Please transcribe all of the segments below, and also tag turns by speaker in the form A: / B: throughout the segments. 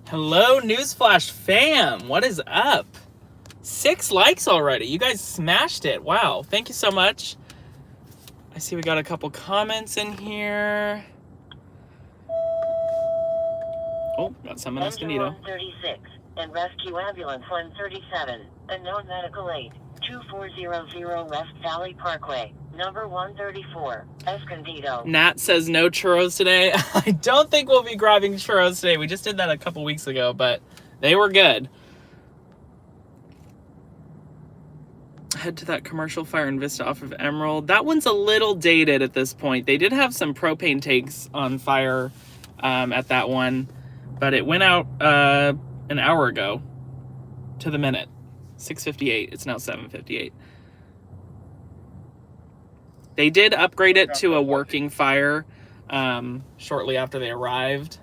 A: Hello, Newsflash fam. What is up? 6 likes already. You guys smashed it. Wow. Thank you so much. I see we got a couple comments in here. Oh, got some in Escondido.
B: 136 and Rescue Ambulance 137. Unknown medical aid. 2400 West Valley Parkway. Number 134. Escondido.
A: Nat says no churros today. I don't think we'll be grabbing churros today. We just did that a couple weeks ago, but they were good. Head to that commercial fire in Vista off of Emerald. That one's a little dated at this point. They did have some propane tanks on fire at that one, but it went out an hour ago to the minute. 6:58. It's now 7:58. They did upgrade it to a working fire shortly after they arrived.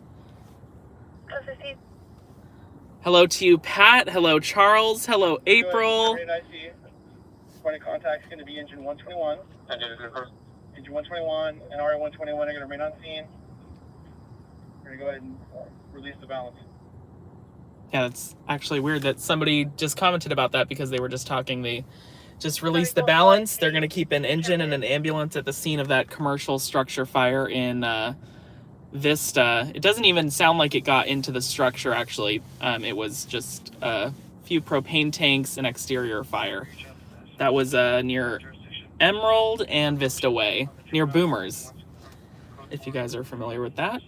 A: Hello to you, Pat. Hello, Charles. Hello, April.
C: Great, I see. Point of contact is going to be engine 121. Engine 121 and RA 121 are going to remain on scene. We're going to go ahead and release the balance.
A: Yeah, that's actually weird that somebody just commented about that because they were just talking. They just released the balance. They're going to keep an engine and an ambulance at the scene of that commercial structure fire in Vista. It doesn't even sound like it got into the structure, actually. It was just a few propane tanks and exterior fire. That was near Emerald and Vista Way, near Boomers, if you guys are familiar with that.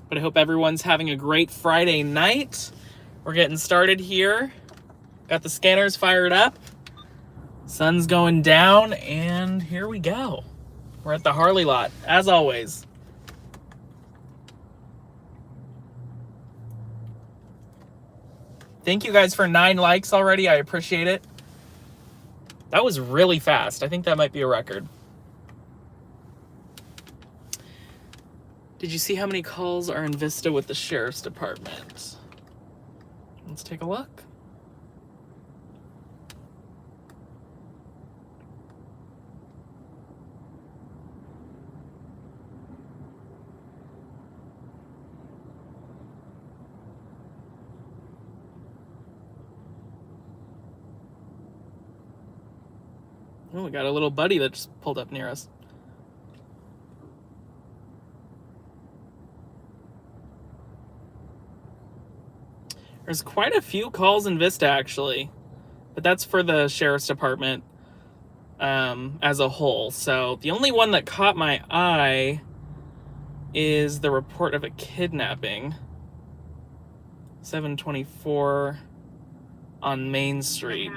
A: But I hope everyone's having a great Friday night. We're getting started here. Got the scanners fired up. Sun's going down, and here we go. We're at the Harley lot, as always. Thank you guys for 9 likes already. I appreciate it. That was really fast. I think that might be a record. Did you see how many calls are in Vista with the Sheriff's Department? Let's take a look. Oh, we got a little buddy that just pulled up near us. There's quite a few calls in Vista, actually. But that's for the Sheriff's Department as a whole. So the only one that caught my eye is the report of a kidnapping. 724 on Main Street.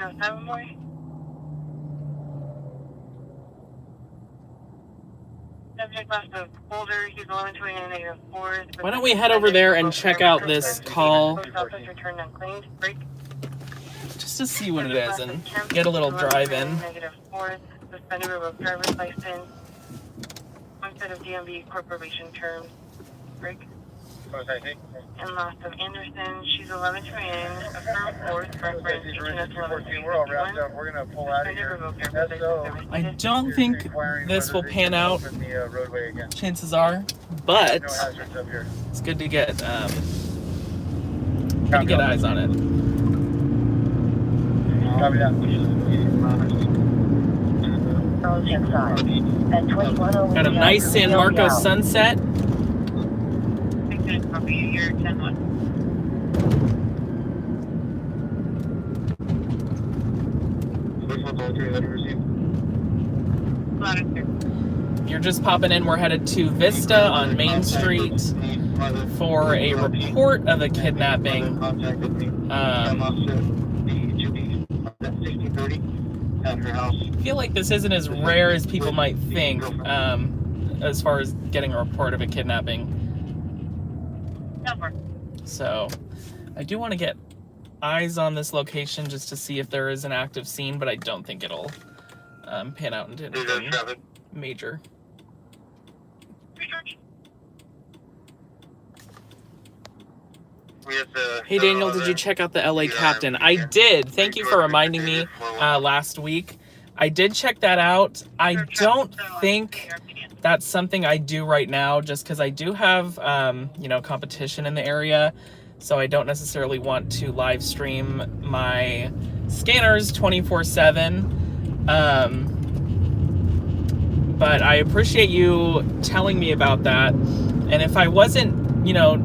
A: Why don't we head over there and check out this call just to see what it is and get a little drive-in.
B: Instead of DMV corporation terms. Break. And loss of Anderson. She's 11 to in. Affirm 4th. Reference 18
C: We're all wrapped up. We're going to pull out of here.
A: I don't think this will pan out, chances are, but it's good to get eyes on it.
C: Copy that.
A: Got a nice San Marcos sunset.
B: Copy your 10-1.
A: You're just popping in. We're headed to Vista on Main Street for a report of a kidnapping. I feel like this isn't as rare as people might think as far as getting a report of a kidnapping. So I do want to get eyes on this location just to see if there is an active scene, but I don't think it'll pan out into anything major. Hey Daniel, did you check out the LA Captain? I did. Thank you for reminding me last week. I did check that out. I don't think that's something I do right now, just because I do have, you know, competition in the area. So I don't necessarily want to live stream my scanners 24/7. But I appreciate you telling me about that. And if I wasn't, you know,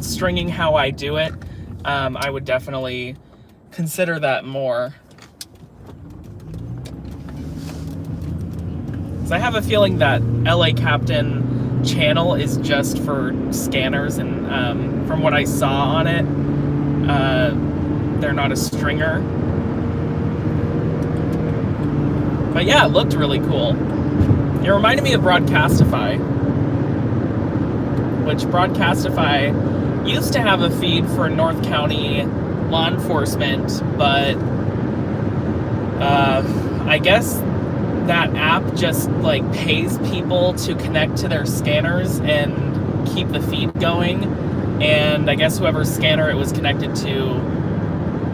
A: stringing how I do it, I would definitely consider that more. So I have a feeling that LA Captain channel is just for scanners, and from what I saw on it, they're not a stringer. But yeah, it looked really cool. It reminded me of Broadcastify, which Broadcastify used to have a feed for North County law enforcement, but I guess that app just like pays people to connect to their scanners and keep the feed going, and I guess whoever's scanner it was connected to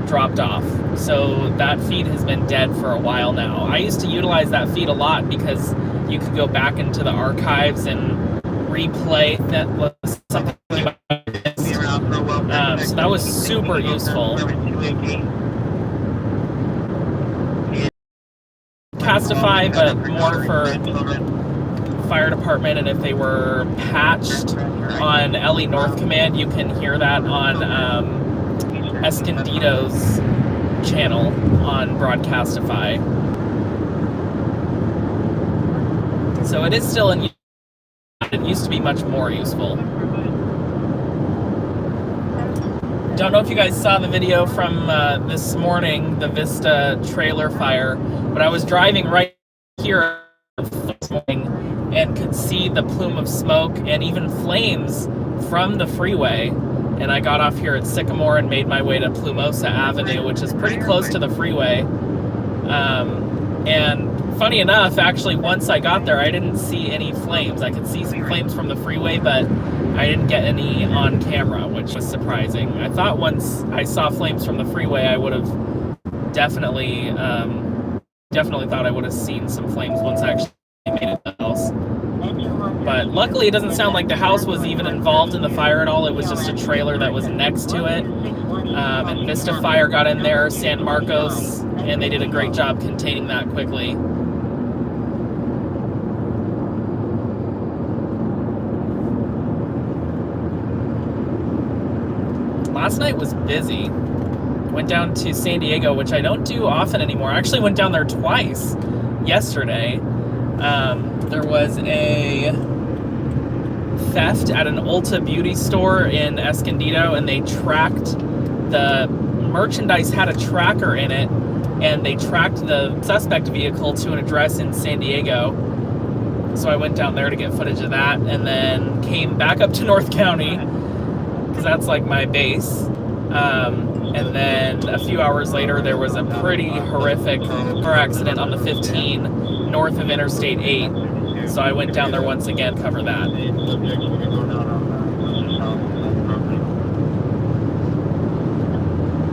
A: dropped off. So that feed has been dead for a while now. I used to utilize that feed a lot because you could go back into the archives and replay that was something you missed. So that was super useful. Castify, but more for fire department, and if they were patched on LE North Command, you can hear that on Escondido's channel on Broadcastify. So it is still in use. It used to be much more useful. Don't know if you guys saw the video from this morning, the Vista trailer fire, but I was driving right here this morning and could see the plume of smoke and even flames from the freeway. And I got off here at Sycamore and made my way to Plumosa Avenue, which is pretty close to the freeway. And funny enough, actually, once I got there, I didn't see any flames. I could see some flames from the freeway, but I didn't get any on camera, which was surprising. I thought once I saw flames from the freeway, I would have definitely thought I would have seen some flames once I actually made it to the house. But luckily, it doesn't sound like the house was even involved in the fire at all. It was just a trailer that was next to it. And Vista Fire got in there, San Marcos, and they did a great job containing that quickly. Last night was busy. Went down to San Diego, which I don't do often anymore. I actually went down there twice yesterday. There was a theft at an Ulta beauty store in Escondido, and they tracked the merchandise, had a tracker in it, and they tracked the suspect vehicle to an address in San Diego. So I went down there to get footage of that, and then came back up to North County, because that's like my base. And then a few hours later, there was a pretty horrific car accident on the 15 north of Interstate 8. So I went down there once again to cover that.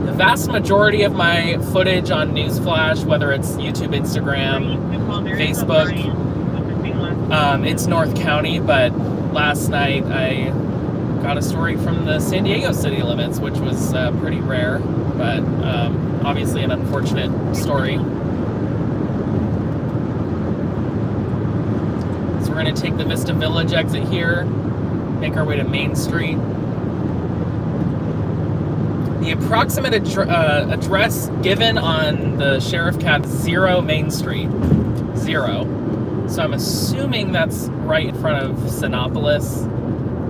A: The vast majority of my footage on Newsflash, whether it's YouTube, Instagram, Facebook, it's North County, but last night I got a story from the San Diego city limits, which was pretty rare, but obviously an unfortunate story. So we're going to take the Vista Village exit here, make our way to Main Street. The approximate address given on the Sheriff Cat 0 Main Street. 0. So I'm assuming that's right in front of Sinopolis,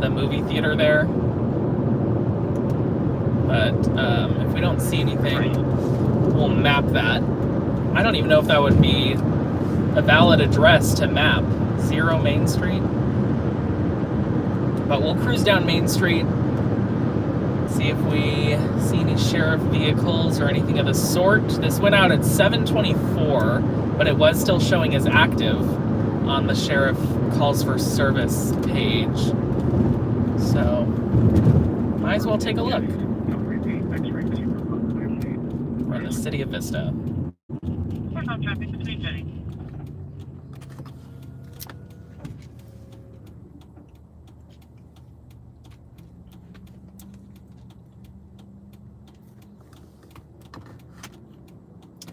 A: the movie theater there. But if we don't see anything, we'll map that. I don't even know if that would be a valid address to map. 0 Main Street. But we'll cruise down Main Street, see if we see any sheriff vehicles or anything of the sort. This went out at 7:24, but it was still showing as active on the sheriff calls for service page. So, might as well take a look. in the city of Vista.
B: Northbound traffic between Jenny.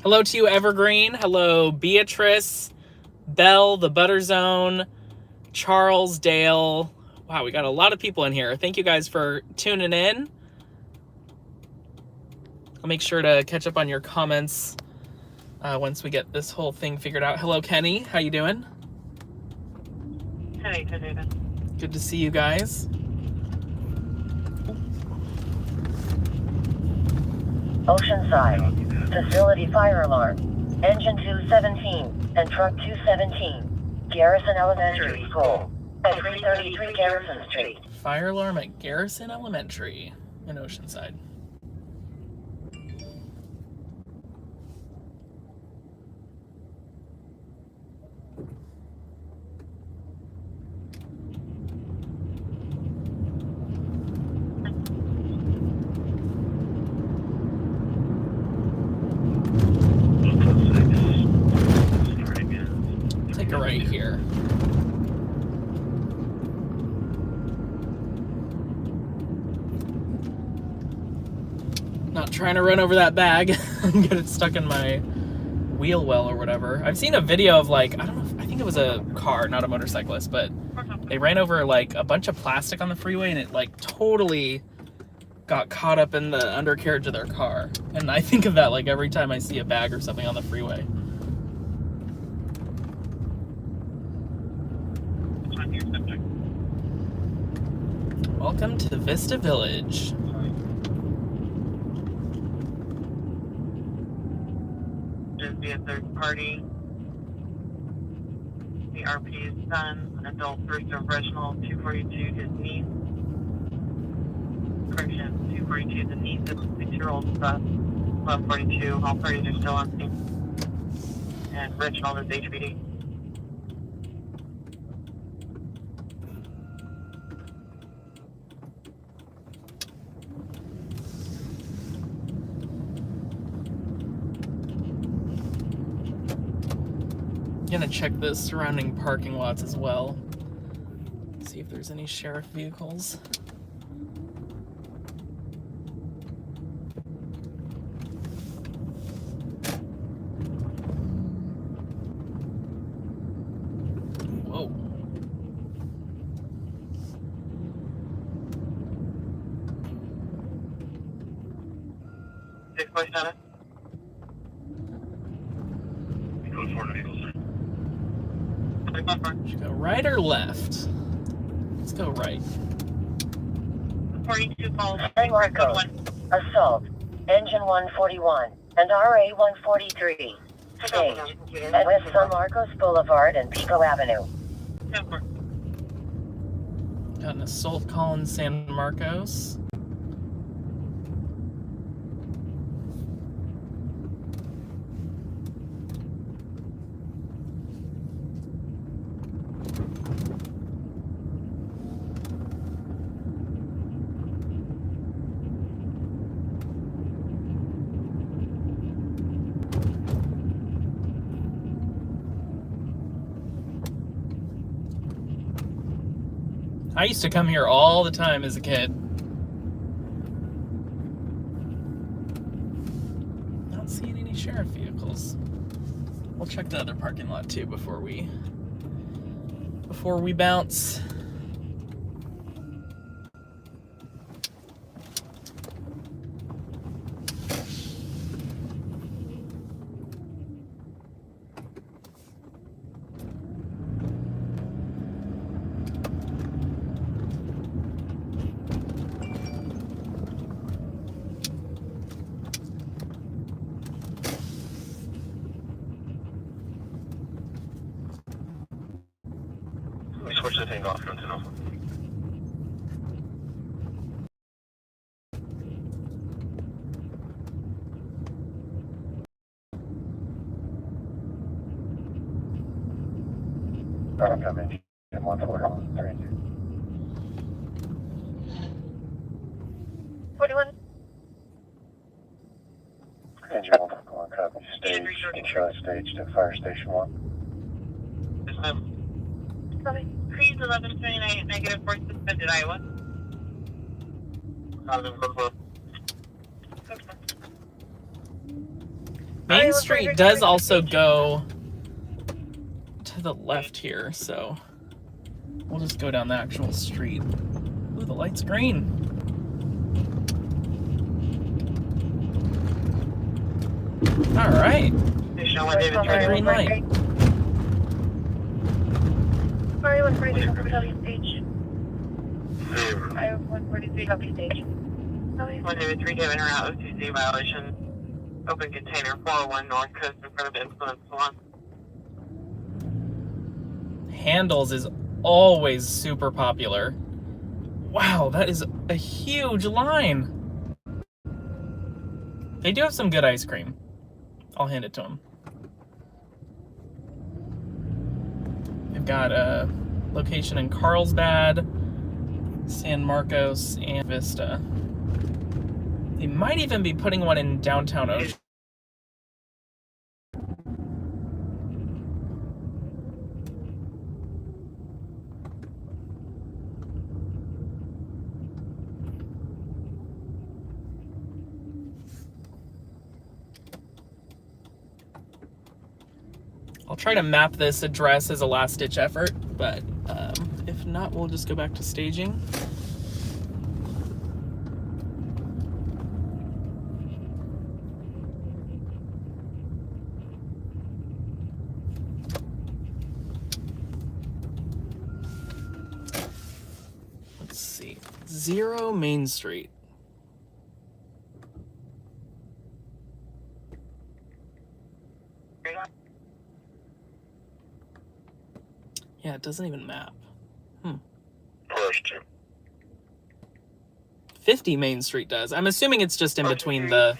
A: Hello to you, Evergreen. Hello, Beatrice, Belle, the Butter Zone, Charles, Dale. Wow, we got a lot of people in here. Thank you guys for tuning in. I'll make sure to catch up on your comments once we get this whole thing figured out. Hello, Kenny. How you doing?
B: Hey, David.
A: Good to see you guys.
B: Oceanside. Facility fire alarm. Engine 217 and truck 217. Garrison Elementary School. At 333 Garrison Street.
A: Fire alarm at Garrison Elementary in Oceanside. Take a right here. Not trying to run over that bag and get it stuck in my wheel well or whatever. I've seen a video of like, I don't know, I think it was a car, not a motorcyclist, but they ran over like a bunch of plastic on the freeway and it like totally got caught up in the undercarriage of their car. And I think of that like every time I see a bag or something on the freeway. Welcome to Vista Village.
B: Just be a third party. The RP's son, adult first of Reginald, 242, his niece. Correction, 242, the niece of 6-year-old son, 1142. All parties are still on scene. And Reginald is HPD.
A: Gonna check the surrounding parking lots as well. See if there's any sheriff vehicles. Whoa.
B: Six point seven.
A: Should go right or left? Let's go right.
B: 42 calls. San Marcos. Assault. Engine 141 and RA 143. Stage at West San Marcos Boulevard and Pico Avenue.
A: Got an assault call in San Marcos. I used to come here all the time as a kid. Not seeing any sheriff vehicles. We'll check the other parking lot too before we bounce.
C: Switch the thing off, don't you know? I'm coming. In 141.
B: 41.
C: Engine 141, copy. Stage, show stage to fire station 1.
B: Please 1129, negative 4 suspended Iowa.
A: Main Street does also go to the left here, so we'll just go down the actual street. Ooh, the light's green. All right. Green light.
B: Sorry, 143, copy stage. I have 143, copy stage. 103, given her out OCC violation. Open container 401 North Coast in front of Influence Salon.
A: Handles is always super popular. Wow, that is a huge line. They do have some good ice cream. I'll hand it to them. They've got a location in Carlsbad, San Marcos, and Vista. They might even be putting one in downtown Ocean. I'll try to map this address as a last-ditch effort, but if not, we'll just go back to staging. Let's see. 0 Main Street. Yeah, it doesn't even map. 50 Main Street does. I'm assuming it's just in between the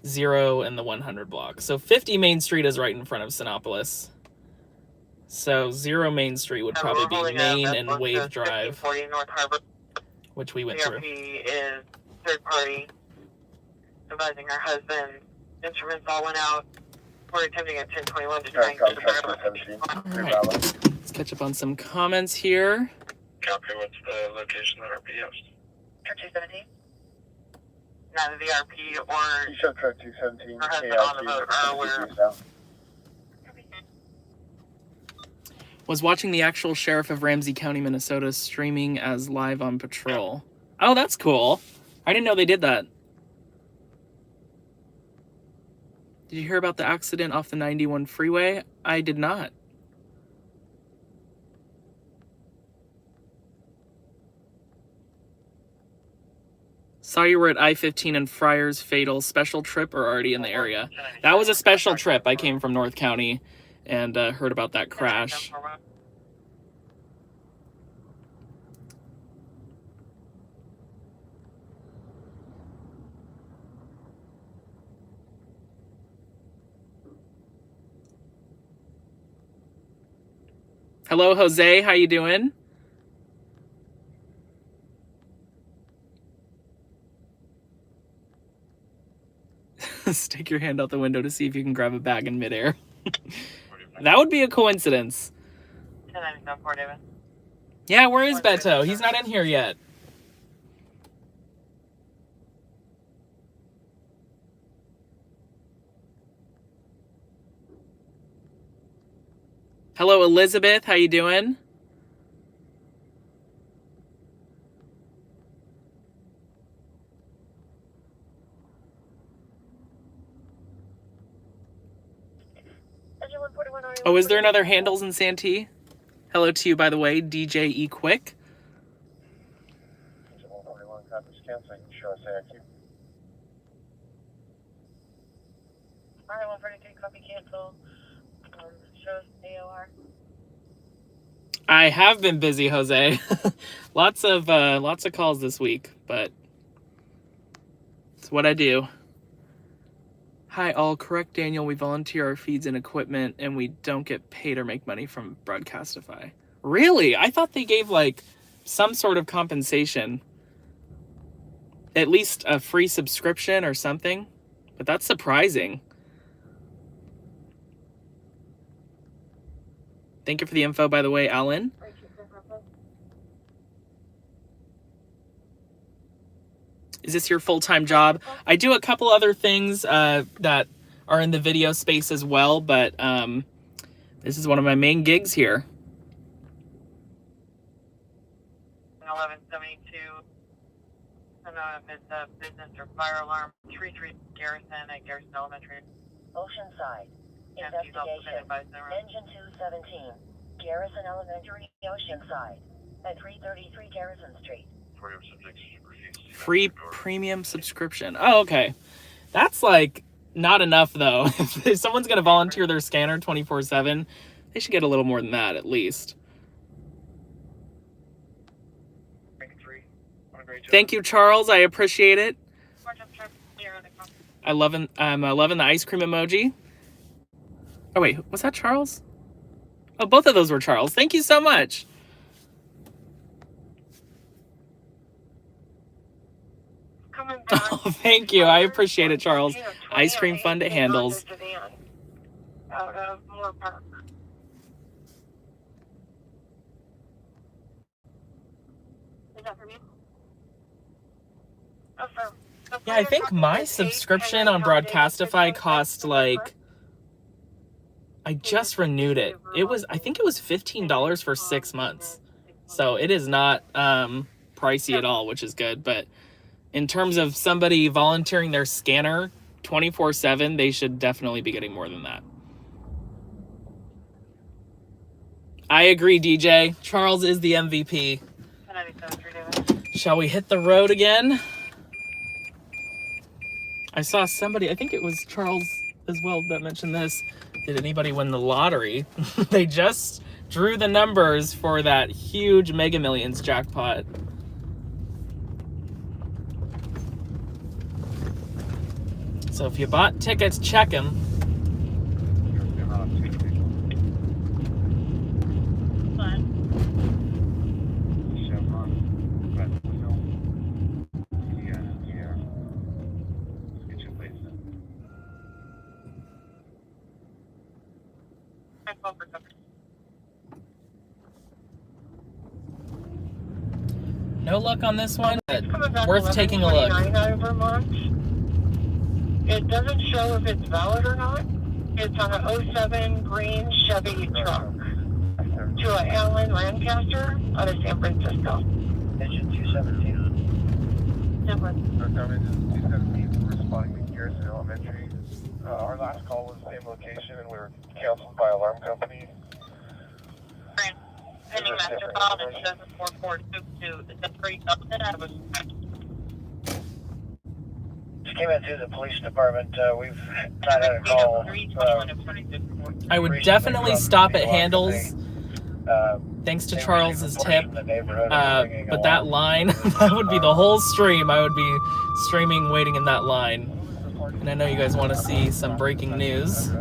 A: 0 and the 100 block. So 50 Main Street is right in front of Sinopolis. So 0 Main Street would probably be Main and Wave Drive, which we went through.
B: Is third party advising her husband. Instruments all went out. We're attempting at 1021 to try and get the
A: All right, let's catch up on some comments here.
C: Copy, what's the location of RPS?
B: Truck 217. Neither the RP or
C: You showed truck 217.
B: her husband on the boat are aware.
A: Was watching the actual sheriff of Ramsey County, Minnesota, streaming as live on patrol. Oh, that's cool. I didn't know they did that. Did you hear about the accident off the 91 freeway? I did not. Saw you were at I-15 and Friars. Fatal. Special trip or already in the area? That was a special trip. I came from North County and heard about that crash. Hello, Jose. How you doing? Stick your hand out the window to see if you can grab a bag in midair. That would be a coincidence. Yeah, where is Beto? He's not in here yet. Hello, Elizabeth. How you doing? Oh, is there another Handles in Santee? Hello to you, by the way, DJ E Quick.
B: Alright, 143, copy cancel. Shows AOR.
A: I have been busy, Jose. lots of calls this week, but it's what I do. Hi, all. Correct, Daniel. We volunteer our feeds and equipment, and we don't get paid or make money from Broadcastify. Really? I thought they gave, like, some sort of compensation. At least a free subscription or something. But that's surprising. Thank you for the info, by the way, Alan. Is this your full-time job? I do a couple other things that are in the video space as well, but this is one of my main gigs here.
B: 1172. I don't know if it's a business or fire alarm. 33 Garrison at Garrison Elementary.
D: Oceanside. Investigation. Engine 217. Garrison Elementary, Oceanside. At 333 Garrison Street.
A: Free premium subscription. Oh, okay. That's like not enough though. If someone's gonna volunteer their scanner 24/7, they should get a little more than that at least. Thank you, Charles. I appreciate it. I'm loving the ice cream emoji. Oh wait, was that Charles? Oh, both of those were Charles. Thank you so much. Oh, thank you. I appreciate it, Charles. Ice cream fun to handles.
B: Out of Moore Park. Is that for me?
A: Yeah, I think my subscription on Broadcastify cost like, I just renewed it. I think it was $15 for 6 months. So it is not pricey at all, which is good. But in terms of somebody volunteering their scanner 24/7, they should definitely be getting more than that. I agree, DJ. Charles is the MVP. Shall we hit the road again? I saw somebody, I think it was Charles as well that mentioned this. Did anybody win the lottery? They just drew the numbers for that huge Mega Millions jackpot. So if you bought tickets, check them. No luck on this one, but worth taking a look.
B: It doesn't show if it's valid or not. It's on a 07 green Chevy truck to a Allen Lancaster out of San Francisco.
C: Engine 217.
B: Simple.
C: Our government is 217. We're responding to Garrison Elementary. Our last call was the same location, and we were counseled by alarm company.
B: Pending master file that says 4422. Is that pretty something? I was.
C: Just came into the police department. We've not had a call.
A: I would definitely stop at Handles. Thanks to Charles's tip. But that line, that would be the whole stream. I would be streaming, waiting in that line. And I know you guys want to see some breaking news.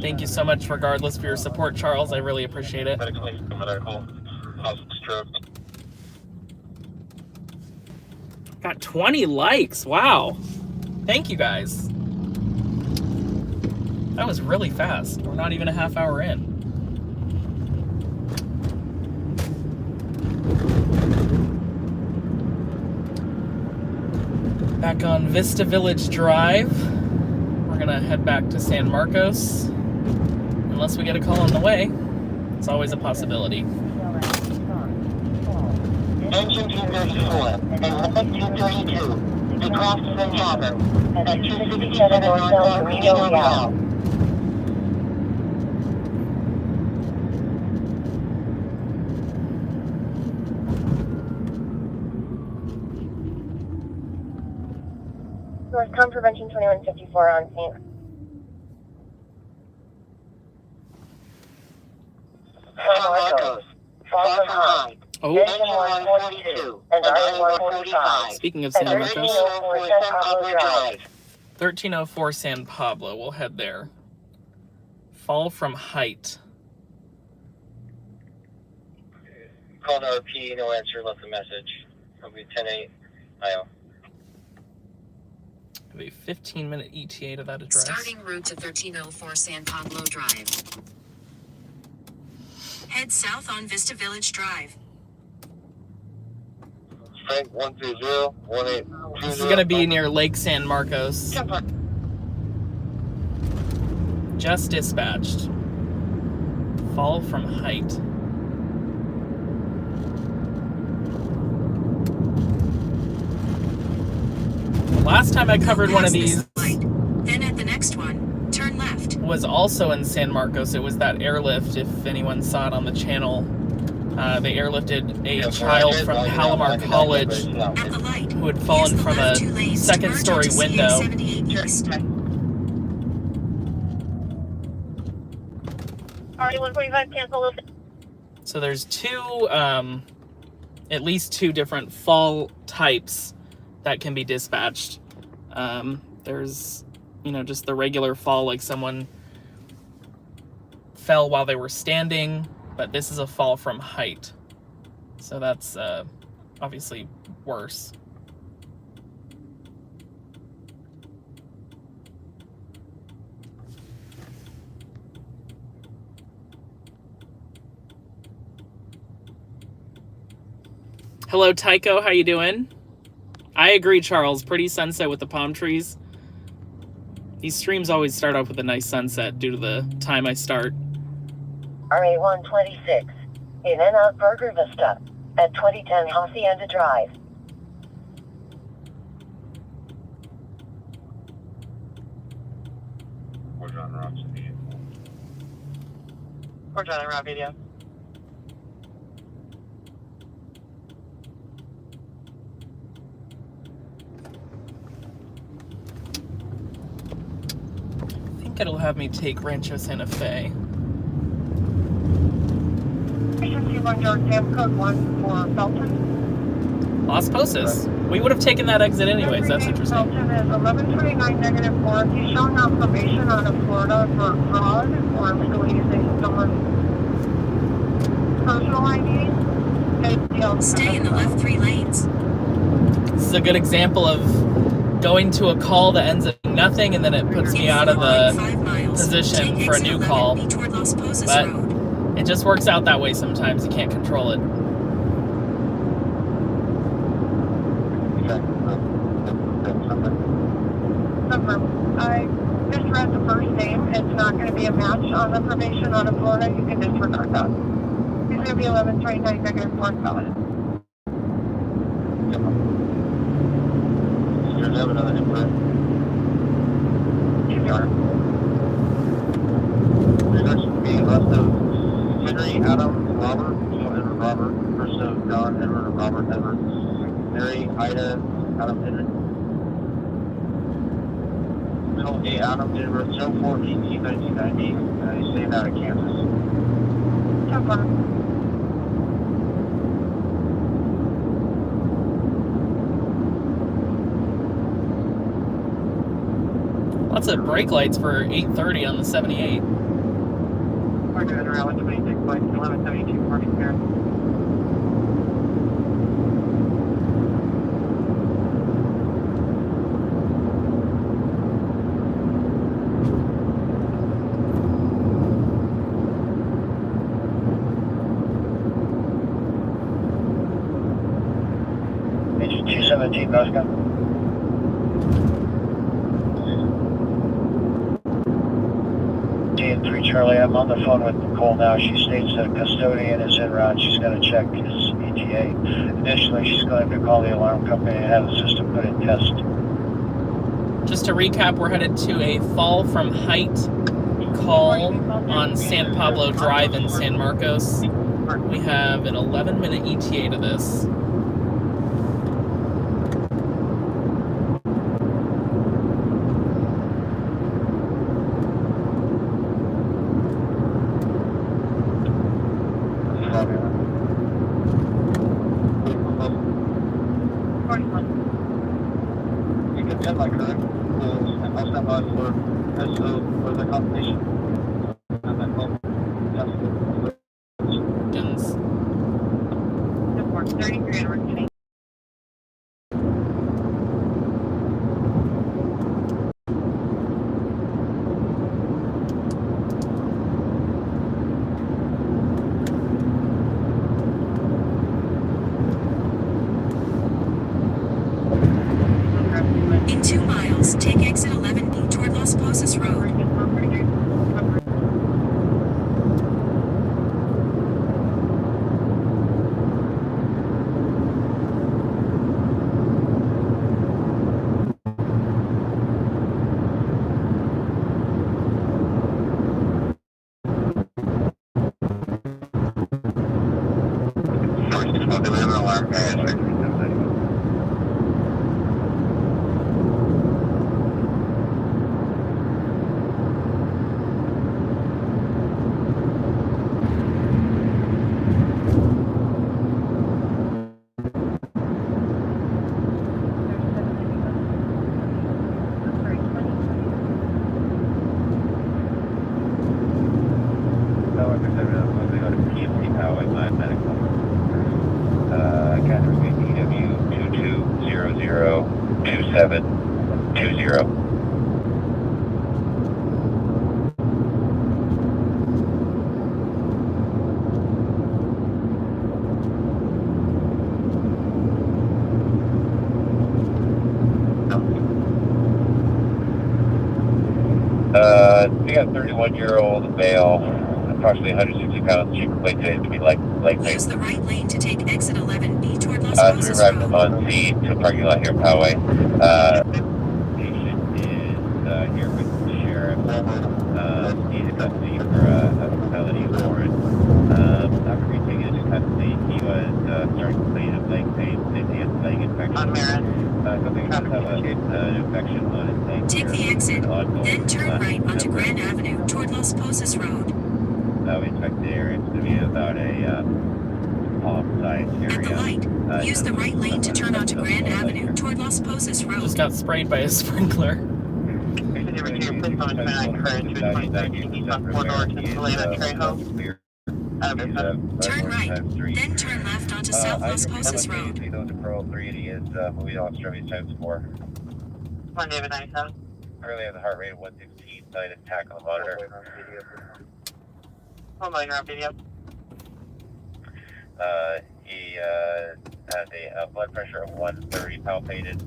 A: Thank you so much, regardless, for your support, Charles. I really appreciate it. Got 20 likes. Wow. Thank you, guys. That was really fast. We're not even a half hour in. Back on Vista Village Drive. We're gonna head back to San Marcos. Unless we get a call on the way. It's always a possibility.
B: Engine 234 and 232. They crossed the Jefferson at 267 North Reno Gal.
D: Northcom Prevention 2154 on scene.
B: San Marcos, Falls High,
A: Oh,
B: Engine 142 and I-145.
A: speaking of San
D: And
A: Marcos,
D: 1304 San Pablo Drive.
A: 1304 San Pablo. We'll head there. Fall from height.
C: Called RP, no answer, left a message. It'll be 10-8, IO.
A: Have a 15-minute ETA to that address.
E: Starting route to 1304 San Pablo Drive. Head south on Vista Village Drive.
C: Frank 130-1820.
A: This is going to be near Lake San Marcos. Just dispatched. Fall from height. Last time I covered one of these
E: Then at the next one, turn left.
A: was also in San Marcos. It was that airlift, if anyone saw it on the channel. They airlifted a child from Palomar College
E: At the light,
A: who had fallen from a second-story window.
B: RE-145, cancel.
A: So there's two, at least two different fall types that can be dispatched. There's, just the regular fall, like someone fell while they were standing, but this is a fall from height. So that's obviously worse. Hello, Tycho. How you doing? I agree, Charles. Pretty sunset with the palm trees. These streams always start off with a nice sunset due to the time I start.
D: RA-126, In-N-Out Burger Vista, at 2010 Hacienda Drive.
C: We're John Ross video.
B: We're John Rob video.
A: I think it'll have me take Rancho Santa Fe.
B: Code 1 for Felton.
A: Las Posas. We would have taken that exit anyways. That's interesting.
B: Felton is 1129 -4. He's showing on probation out of Florida for fraud or illegally using someone's personal ID.
E: Stay in the left 3 lanes.
A: This is a good example of going to a call that ends up being nothing, and then it puts me out of the position for a new call. But it just works out that way sometimes. You can't control it.
B: I just read the first name. It's not going to be a match on the probation out of Florida. You can disregard that. He's going to be 1129 -4 felon.
C: Does have another input?
B: Sure.
C: There's going to be less of Henry, Adam, Robert, Edward, Robert, first of John, Edward, Robert, Edward, Mary, Ida, Adam, Henry. Middle A, Adam, date of birth 04/18/1990. He's staying out of Kansas.
B: Sure.
A: Lots of brake lights for 8:30 on the 78.
B: We're doing around 26 points, 1172 parking here.
C: Agent 217, Moscow. D3 Charlie, I'm on the phone with Nicole now. She states that a custodian is en route. She's going to check his ETA. Additionally, she's going to call the alarm company and have the system put in test.
A: Just to recap, we're headed to a fall from height call on San Pablo Drive in San Marcos. We have an 11-minute ETA to this.
C: You can send my current, I'll stand by for the confirmation. And then we'll test it.
B: 33 and we're
C: 161, do we have an alarm, guys? We got a 31-year-old male, approximately 160 pounds, cheaper plate today to be like
E: Use the right lane to take exit 11B toward Las
C: we
E: Rosas
C: arrived
E: Road.
C: on scene to a parking lot here, Poway. Patient is here with the sheriff. He's in custody for a felony warrant. After reaching his custody, he was starting to complain of leg pain, his leg infection.
B: On Marin.
C: Something to have an infection on his leg.
E: Take the exit, then turn right onto Grand Avenue toward Las Posas Road.
C: We expect the area to be about a palm-sized
E: At the
C: area.
E: light, use the right lane to turn onto Grand Avenue toward Las Posas Road.
A: Just got sprayed by a sprinkler.
B: Please on 29 current 223 Eastbound corridor to Selena Trejo.
E: Turn right, then turn left onto South Las Posas Road.
C: Those are Pearl 3, and he is moving off Strawberry times 4.
B: 1 David 97.
C: Currently has a heart rate of 116, sign attack on the monitor.
B: 1 million on video.
C: He has a blood pressure of 130 palpated.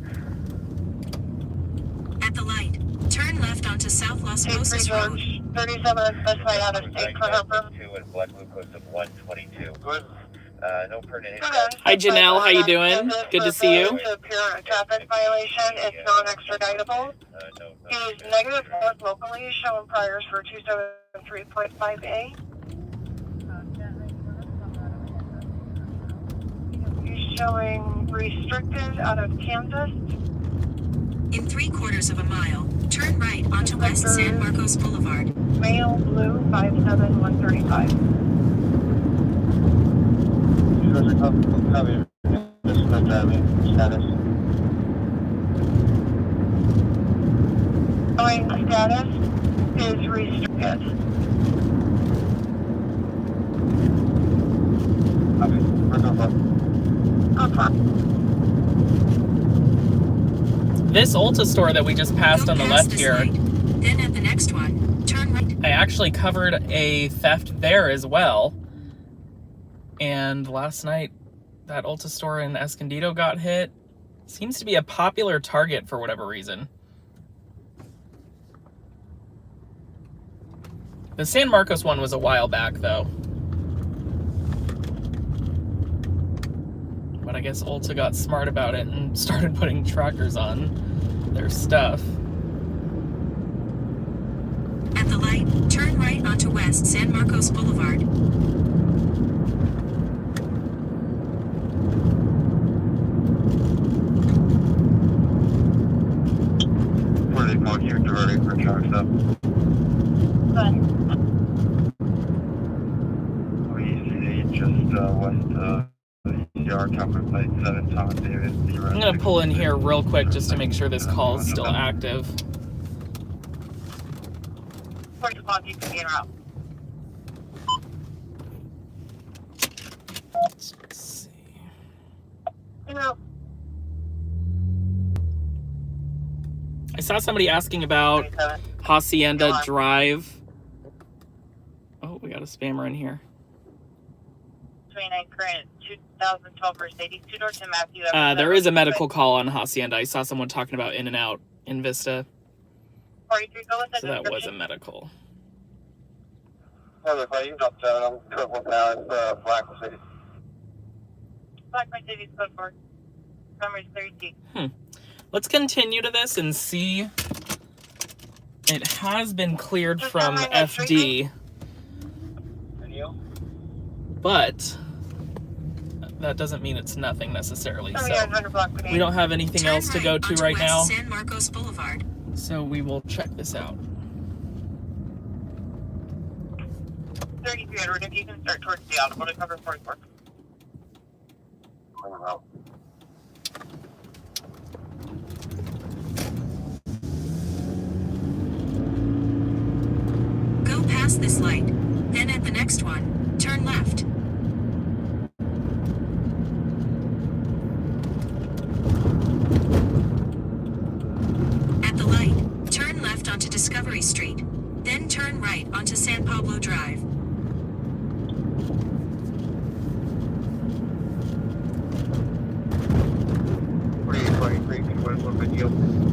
E: At the light, turn left onto South Las
B: Take 3
E: Posas Road.
B: George, 37 specified out of state for Harper.
C: 2 and blood glucose of 122. Good. No pertinent.
A: Hi, Janelle. How you doing? Good to see you.
B: To appear on a traffic violation, it's non-extraditable. He's negative force locally, showing priors for 273.5A. He's showing restricted out of Kansas.
E: In 3/4 of a mile, turn right onto West San Marcos Boulevard.
B: Male blue 57135.
C: Status.
B: Showing status is restricted.
A: This Ulta store that we just passed
E: Go
A: on the
E: past
A: left
E: this
A: here,
E: light. Then at the next one, turn right.
A: I actually covered a theft there as well. And last night, that Ulta store in Escondido got hit. Seems to be a popular target for whatever reason. The San Marcos one was a while back, though. But I guess Ulta got smart about it and started putting trackers on their stuff.
E: At the light, turn right onto West San Marcos Boulevard.
C: Where they park here, diverting for truck stuff. We see just west of ER Calvert Plate 7, Thomas Davis.
A: I'm gonna pull in here real quick just to make sure this call is still active.
B: Port Deposit, you can be en route.
A: Let's see.
B: En route.
A: I saw somebody asking about
B: 27.
A: Hacienda Drive. Oh, we got a spammer in here.
B: 29 current 2012 Mercedes 2-door to Matthew.
A: There is a medical call on Hacienda. I saw someone talking about In and Out in Vista.
B: 43, go with the
A: So that was a
B: description.
A: medical.
C: Well, if I use up 7, I'm triple now. It's Black City.
B: Black Mercedes code 4. Primary 30T.
A: Let's continue to this and see. It has been cleared
B: Just
A: from
B: on my next
A: FD,
C: And you?
A: but that doesn't mean it's nothing necessarily.
B: Oh,
A: So
B: yeah, 100 block today.
A: we don't have anything
E: Turn
A: else to go to
E: onto
A: right
E: West
A: now.
E: San Marcos Boulevard.
A: So we will check this out.
B: 3300, if you can start towards the automotive cover 44.
E: Go past this light. Then at the next one, turn left. At the light, turn left onto Discovery Street. Then turn right onto San Pablo Drive.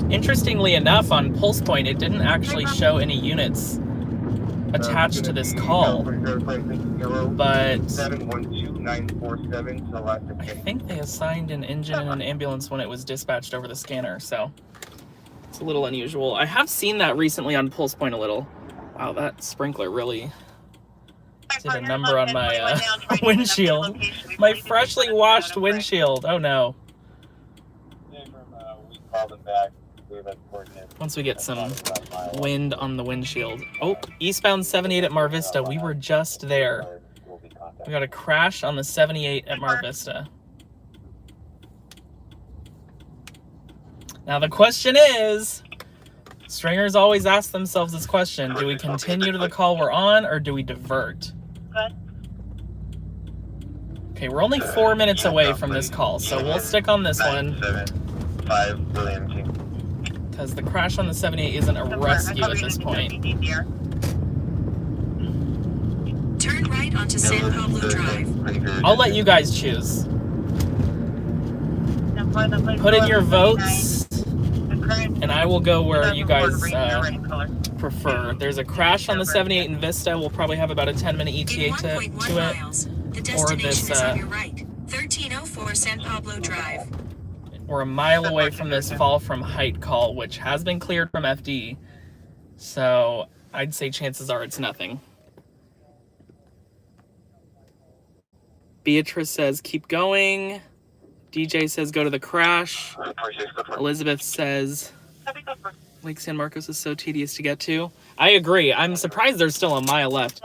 A: Interestingly enough, on Pulse Point, it didn't actually show any units attached to this call, but
C: 712947 to the last of
A: I think they assigned an engine and an ambulance when it was dispatched over the scanner, so it's a little unusual. I have seen that recently on Pulse Point a little. Wow, that sprinkler really did a number on my windshield. My freshly washed windshield. Oh no. Once we get some wind on the windshield. Oh, eastbound 78 at Mar Vista. We were just there. We got a crash on the 78 at Mar Vista. Now the question is, stringers always ask themselves this question: do we continue to the call we're on, or do we divert? Okay, we're only 4 minutes away from this call, so we'll stick on this one.
C: 5 William.
A: Because the crash on the 78 isn't a rescue at this point.
E: Turn right onto San Pablo Drive.
A: I'll let you guys choose. Put in your votes, and I will go where you guys prefer. There's a crash on the 78 in Vista. We'll probably have about a 10-minute ETA
E: In
A: to
E: 1.1 miles, the
A: it. Or
E: destination
A: this,
E: is on your right. 1304 San Pablo Drive.
A: we're a mile away from this fall from height call, which has been cleared from FD. So I'd say chances are it's nothing. Beatrice says, keep going. DJ says, go to the crash. Elizabeth says, Lake San Marcos is so tedious to get to. I agree. I'm surprised there's still a mile left.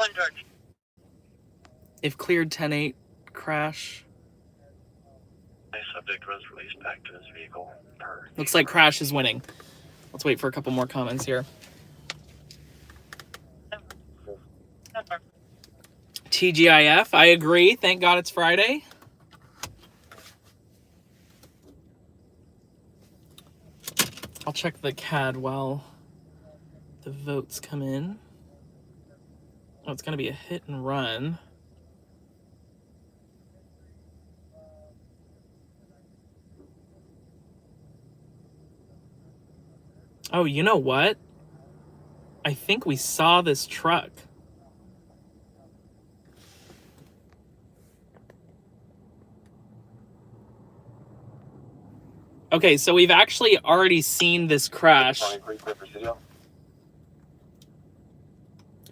A: If cleared 10-8 crash.
C: Subject was released back to his vehicle.
A: Looks like crash is winning. Let's wait for a couple more comments here. TGIF, I agree. Thank God it's Friday. I'll check the CAD while the votes come in. Oh, it's going to be a hit and run. Oh, you know what? I think we saw this truck. Okay, so we've actually already seen this crash.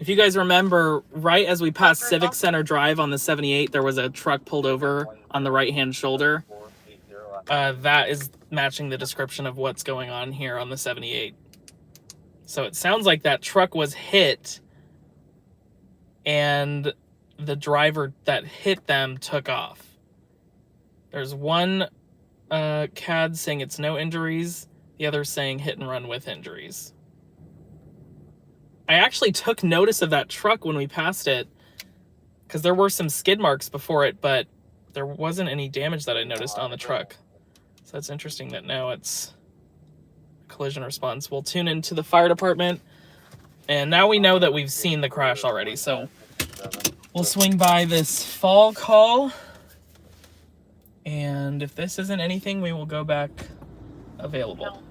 A: If you guys remember, right as we passed Civic Center Drive on the 78, there was a truck pulled over on the right-hand shoulder. That is matching the description of what's going on here on the 78. So it sounds like that truck was hit and the driver that hit them took off. There's one CAD saying it's no injuries, the other saying hit and run with injuries. I actually took notice of that truck when we passed it because there were some skid marks before it, but there wasn't any damage that I noticed on the truck. So that's interesting that now it's collision response. We'll tune into the fire department, and now we know that we've seen the crash already, so we'll swing by this fall call, and if this isn't anything, we will go back available.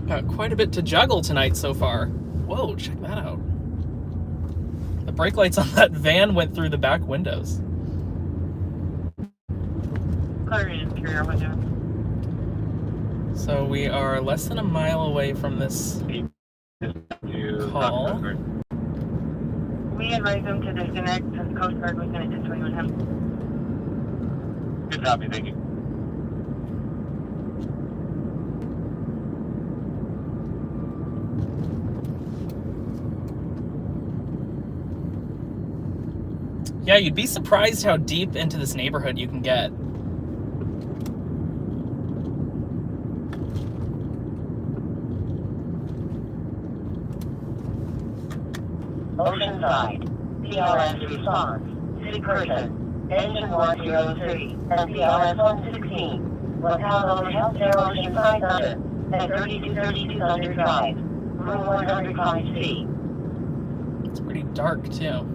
A: Got quite a bit to juggle tonight so far. Whoa, check that out. The brake lights on that van went through the back windows. So we are less than a mile away from this call.
B: We advise them to disconnect since Coast Guard was going to swing on him.
C: Good copy, thank you.
A: Yeah, you'd be surprised how deep into this neighborhood you can get.
D: Oceanside. PLS response. City person. Engine 103 and PLS 116. Locale over Healthcare Oceanside Thunder at 3232 Thunder Drive. Room 105C.
A: It's pretty dark, too.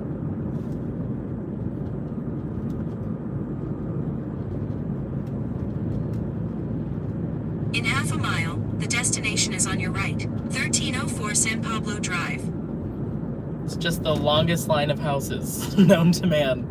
E: In half a mile, the destination is on your right. 1304 San Pablo Drive.
A: It's just the longest line of houses known to man.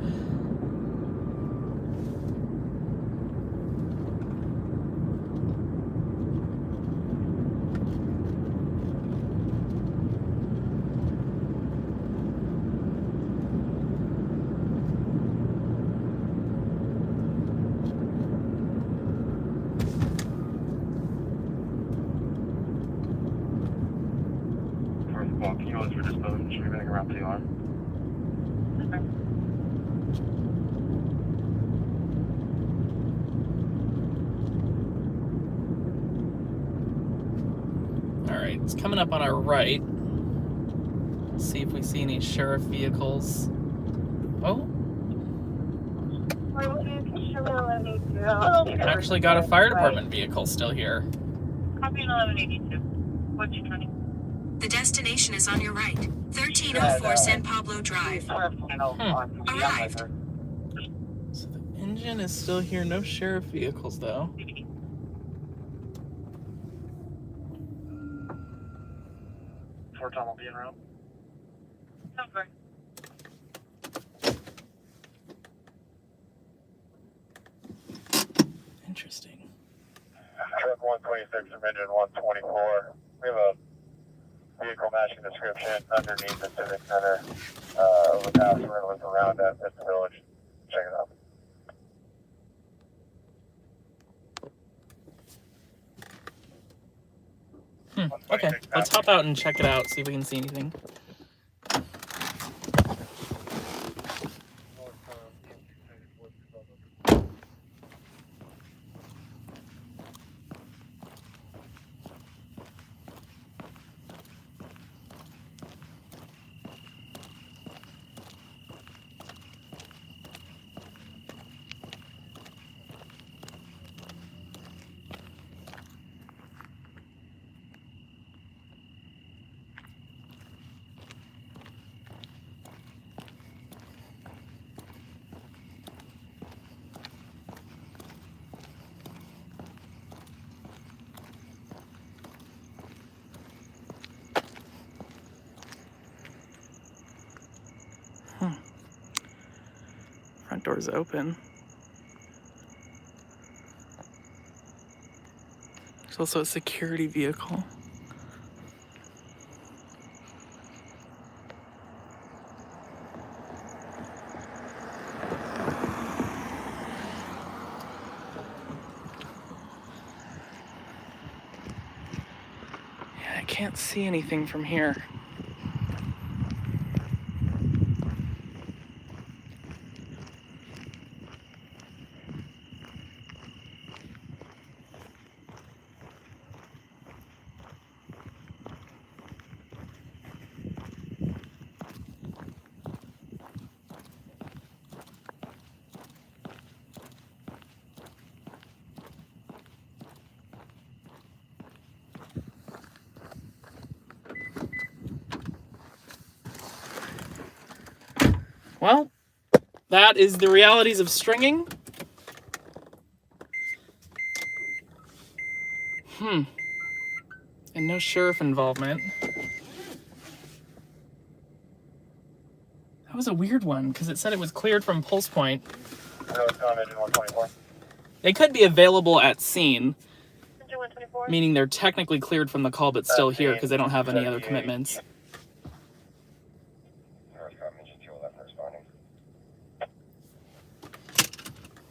C: Kilos for disposal, should be back around PR.
A: Alright, it's coming up on our right. Let's see if we see any sheriff vehicles. Oh, actually got a fire department vehicle still here.
B: Copy 1182. What's your turning?
E: The destination is on your right. 1304 San Pablo Drive. Arrived.
A: So the engine is still here. No sheriff vehicles, though.
C: Short time will be en route.
B: Number.
A: Interesting.
C: Trip 126 from engine 124. We have a vehicle matching description underneath the Civic Center overpass. We're going to look around at the village. Check it out.
A: Okay, let's hop out and check it out, see if we can see anything. Front door's open. There's also a security vehicle. Yeah, I can't see anything from here. Well, that is the realities of stringing. And no sheriff involvement. That was a weird one, because it said it was cleared from Pulse Point.
C: So it's on engine 124.
A: They could be available at scene,
B: Engine 124.
A: meaning they're technically cleared from the call, but still here because they don't have any other commitments.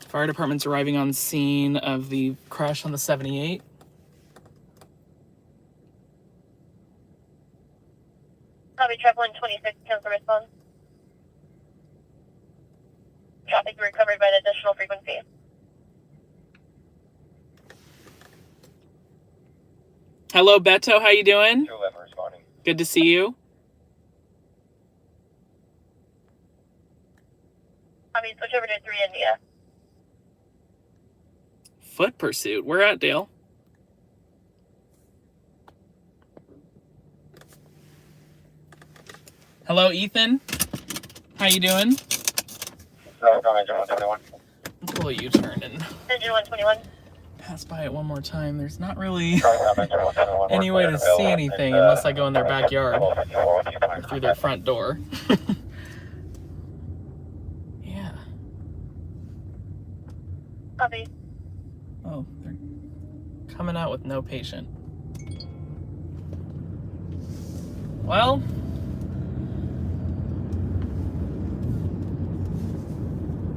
A: Fire department's arriving on scene of the crash on the 78.
B: Copy, truck 126, cancel response. Traffic recovered by an additional frequency.
A: Hello, Beto. How you doing?
C: 211 responding.
A: Good to see you.
B: Copy, switch over to 3 India.
A: Foot pursuit. Where at, Dale? Hello, Ethan. How you doing? Let's pull a U-turn and
B: Engine 121.
A: pass by it one more time. There's not really any way to see anything unless I go in their backyard or through their front door. Yeah.
B: Copy.
A: Oh, they're coming out with no patient. Well,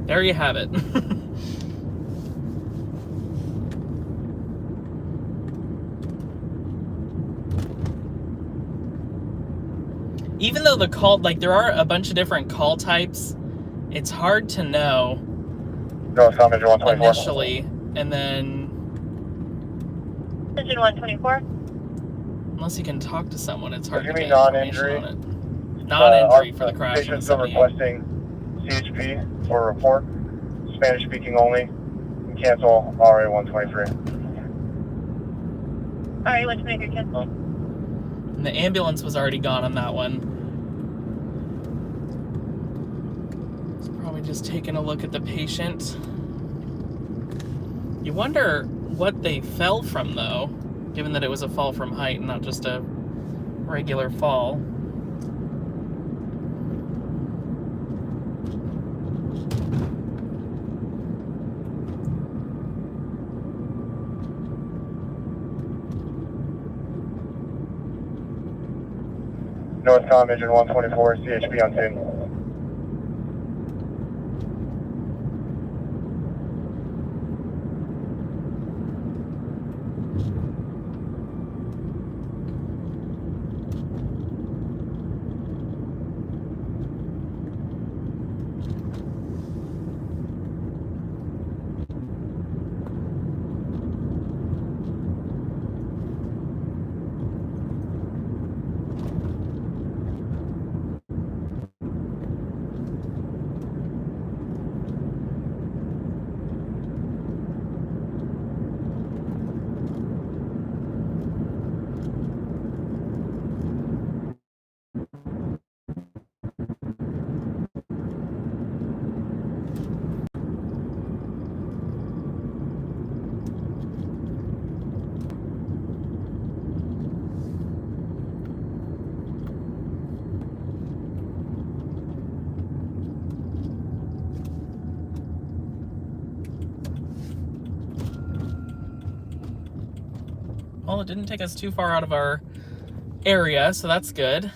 A: there you have it. Even though the call, like, there are a bunch of different call types, it's hard to know initially, and then
B: Engine 124.
A: unless you can talk to someone, it's hard to
C: You
A: get
C: mean non-injury?
A: information on it. Non-injury for the crash. on the
C: Patients are
A: 78.
C: requesting CHP for a report. Spanish speaking only. Cancel RA 123.
B: Alright, let's make your cancel.
A: And the ambulance was already gone on that one. It's probably just taking a look at the patient. You wonder what they fell from, though, given that it was a fall from height and not just a regular fall.
C: Northcom Engine 124, CHP on scene.
A: Well, it didn't take us too far out of our area, so that's good.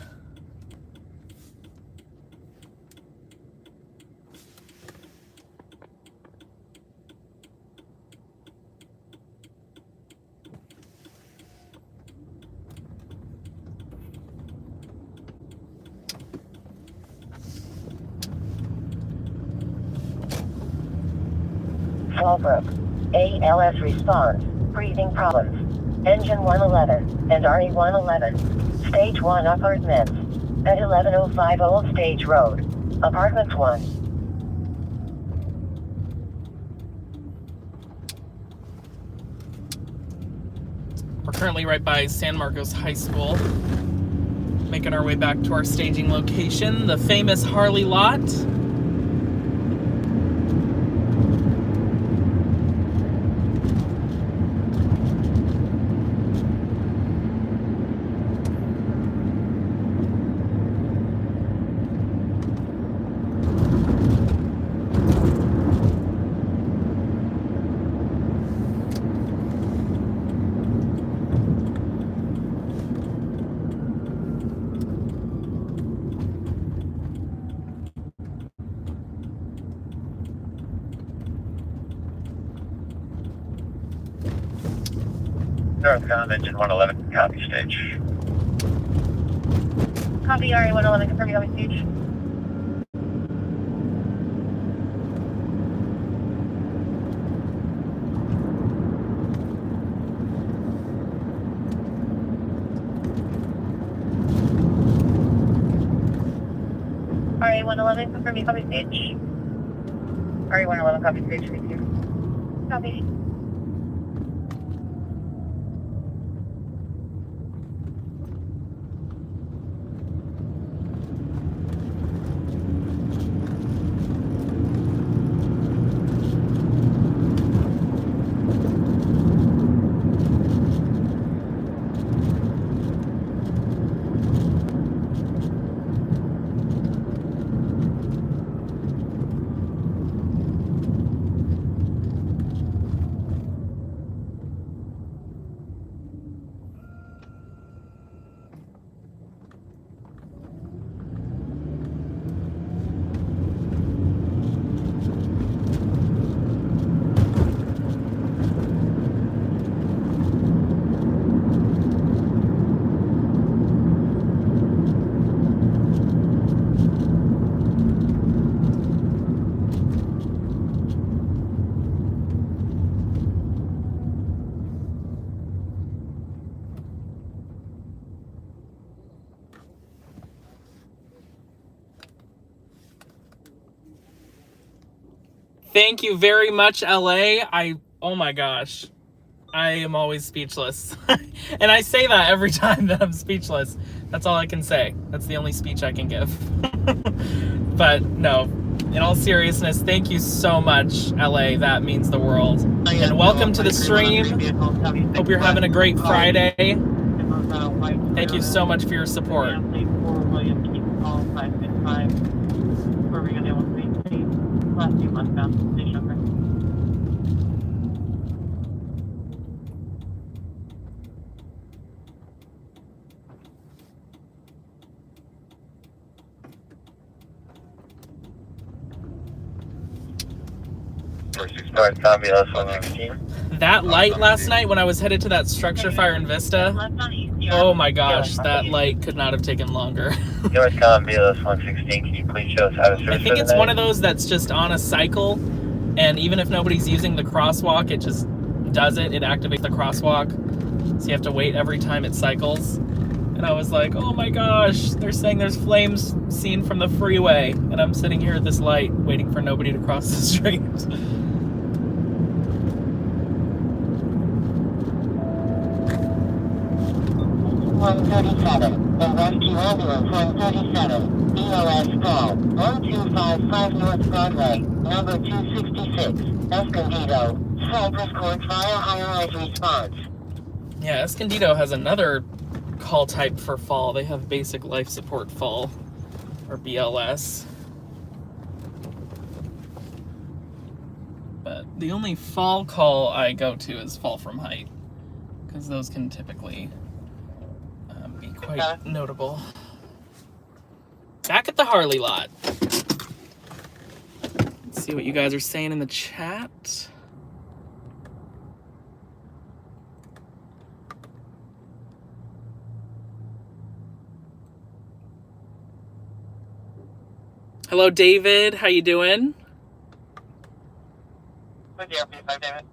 D: Fallbrook. ALS response. Breathing problems. Engine 111 and RE 111. Stage 1 apartments. At 1105 Old Stage Road. Apartments 1.
A: We're currently right by San Marcos High School, making our way back to our staging location, the famous Harley lot.
C: Northbound engine 111, copy stage.
B: Copy, RA 111, confirm you copy stage. RA 111, confirm you copy stage. RA 111, copy stage, thank you. Copy.
A: Thank you very much, LA. Oh my gosh. I am always speechless. And I say that every time that I'm speechless. That's all I can say. That's the only speech I can give. But no, in all seriousness, thank you so much, LA. That means the world. And welcome to the stream. Hope you're having a great Friday. Thank you so much for your support.
B: Last 2 months bound, station over.
C: North Ambulance 116.
A: That light last night when I was headed to that structure fire in Vista, oh my gosh, that light could not have taken longer.
C: North Ambulance 116, can you please show us how to service
A: I think it's one of those that's just on a cycle, and even if nobody's using the crosswalk, it just does it. It activates the crosswalk, so you have to wait every time it cycles. And I was like, oh my gosh, they're saying there's flames seen from the freeway, and I'm sitting here at this light waiting for nobody to cross the street.
D: 137, the rescue ambulance 137, BOS call, 1255 North Broadway, number 266, Escondido, Cypress Court Fire High-Rise Response.
A: Yeah, Escondido has another call type for fall. They have basic life support fall, or BLS. But the only fall call I go to is fall from height, because those can typically be quite notable. Back at the Harley lot. Let's see what you guys are saying in the chat. Hello, David. How you doing?
B: With the RP5, David.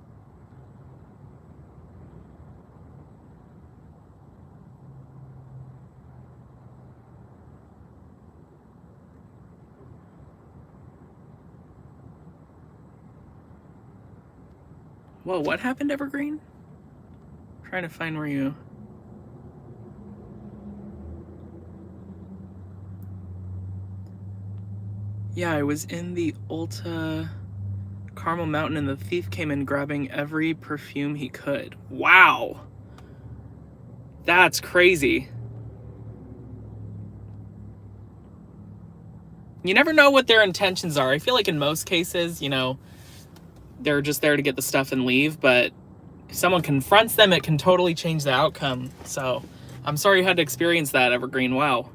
A: Whoa, what happened, Evergreen? I'm trying to find where you... Yeah, I was in the Ulta Carmel Mountain and the thief came in grabbing every perfume he could. Wow! That's crazy. You never know what their intentions are. I feel like in most cases, you know, they're just there to get the stuff and leave, but if someone confronts them, it can totally change the outcome. So, I'm sorry you had to experience that, Evergreen. Wow.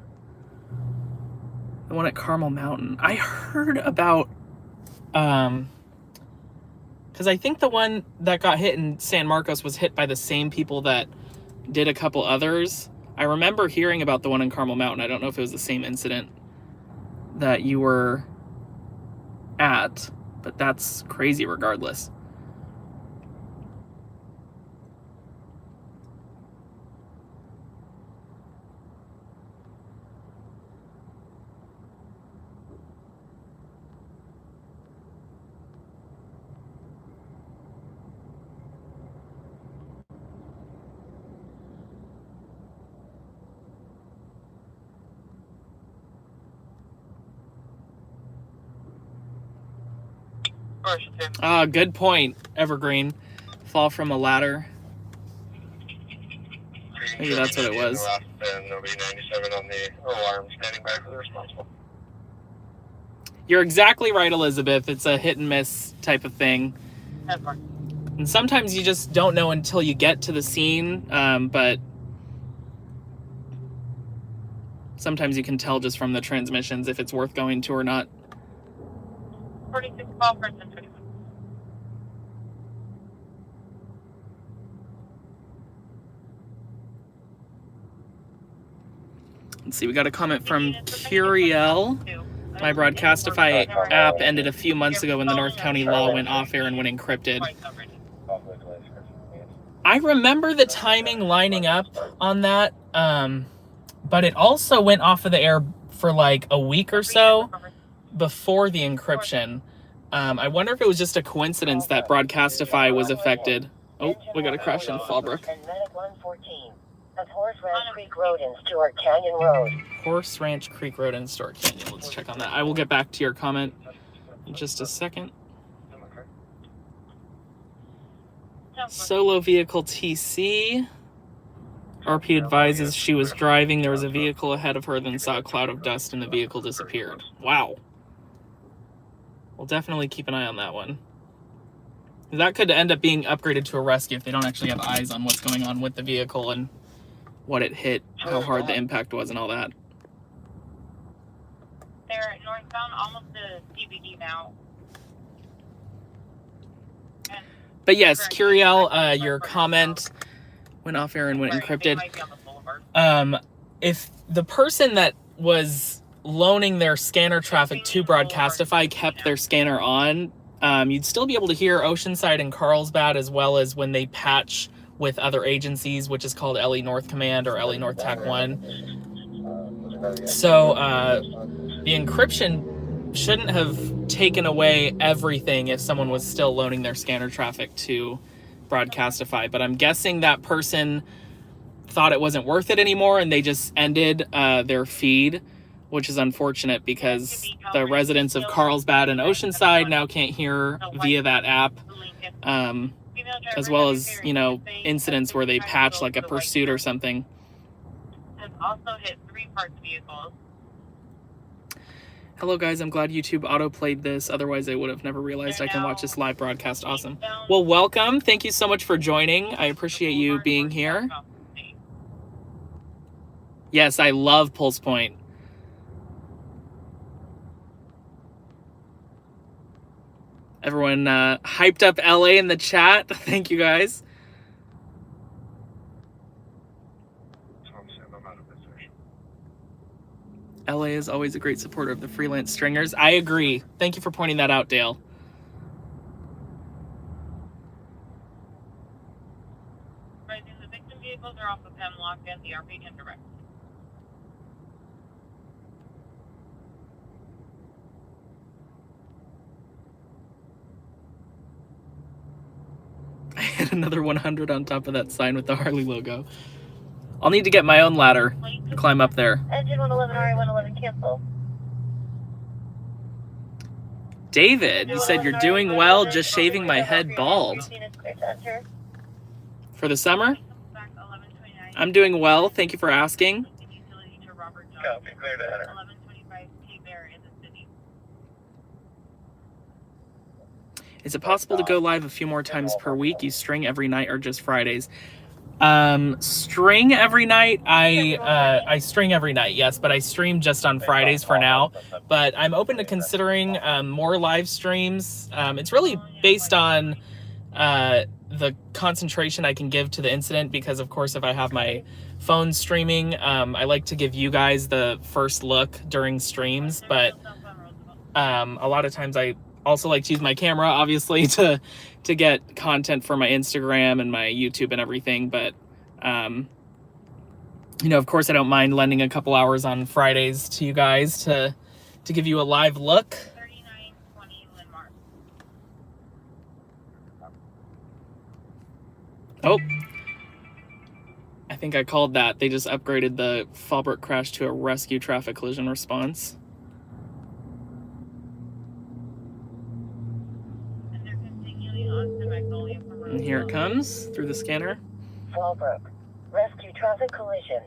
A: The one at Carmel Mountain. I heard about, because Because I think the one that got hit in San Marcos was hit by the same people that did a couple others. I remember hearing about the one in Carmel Mountain. I don't know if it was the same incident that you were at, but that's crazy regardless. Good point, Evergreen. Fall from a ladder. Maybe that's what it was.
B: There'll be 97 on the alarm, standing by for the responsible.
A: You're exactly right, Elizabeth. It's a hit and miss type of thing. And sometimes you just don't know until you get to the scene, but sometimes you can tell just from the transmissions if it's worth going to or not.
B: 46 call for 1021.
A: Let's see, we got a comment from Curiel. My Broadcastify app ended a few months ago when the North County law went off air and went encrypted. I remember the timing lining up on that, but it also went off of the air for like a week or so before the encryption. I wonder if it was just a coincidence that Broadcastify was affected. Oh, we got a crash in Fallbrook.
D: Horse Ranch Creek Road and Stewart Canyon Road.
A: Horse Ranch Creek Road and Stewart Canyon. Let's check on that. I will get back to your comment in just a second. Solo vehicle TC. RP advises she was driving. There was a vehicle ahead of her, then saw a cloud of dust and the vehicle disappeared. Wow. We'll definitely keep an eye on that one. That could end up being upgraded to a rescue if they don't actually have eyes on what's going on with the vehicle and what it hit, how hard the impact was, and all that.
B: They're northbound, almost to CBD now.
A: But yes, Curiel, your comment went off air and went encrypted. If the person that was loaning their scanner traffic to Broadcastify kept their scanner on, you'd still be able to hear Oceanside and Carlsbad, as well as when they patch with other agencies, which is called LE North Command or LE North TAC 1. So the encryption shouldn't have taken away everything if someone was still loaning their scanner traffic to Broadcastify. But I'm guessing that person thought it wasn't worth it anymore and they just ended their feed, which is unfortunate because the residents of Carlsbad and Oceanside now can't hear via that app. As well as, you know, incidents where they patch like a pursuit or something.
B: Has also hit 3 parked vehicles.
A: Hello guys, I'm glad YouTube auto-played this. Otherwise I would have never realized I can watch this live broadcast. Awesome. Well, welcome. Thank you so much for joining. I appreciate you being here. Yes, I love Pulse Point. Everyone hyped up LA in the chat. Thank you guys. LA is always a great supporter of the freelance stringers. I agree. Thank you for pointing that out, Dale.
B: Right, the victim vehicles are off of Hemlock and the RP can direct.
A: I hit another 100 on top of that sign with the Harley logo. I'll need to get my own ladder to climb up there.
D: Engine 111, RA111, cancel.
A: David, you said you're doing well, just shaving my head bald. For the summer? I'm doing well, thank you for asking.
B: Copy, clear to enter. 1125 K-Bear in the city.
A: Is it possible to go live a few more times per week? You string every night or just Fridays? String every night. I string every night, yes, but I stream just on Fridays for now. But I'm open to considering more live streams. It's really based on the concentration I can give to the incident, because of course if I have my phone streaming, I like to give you guys the first look during streams, but a lot of times I also like to use my camera, obviously, to get content for my Instagram and my YouTube and everything. But you know, of course I don't mind lending a couple hours on Fridays to you guys to give you a live look.
B: 3920 Landmark.
A: Oh, I think I called that. They just upgraded the Fallbrook crash to a rescue traffic collision response.
B: And they're continuing on to Magnolia from
A: And here it comes through the scanner.
D: Fallbrook, rescue traffic collision,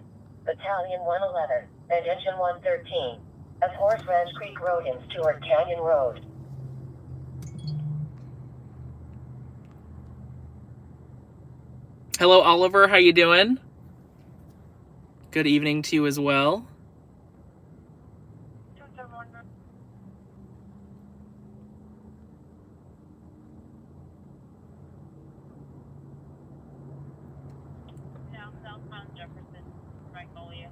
D: Battalion 111 and Engine 113 at Horse Ranch Creek Road in Stewart Canyon Road.
A: Hello, Oliver. How you doing? Good evening to you as well.
B: Now southbound Jefferson, Magnolia.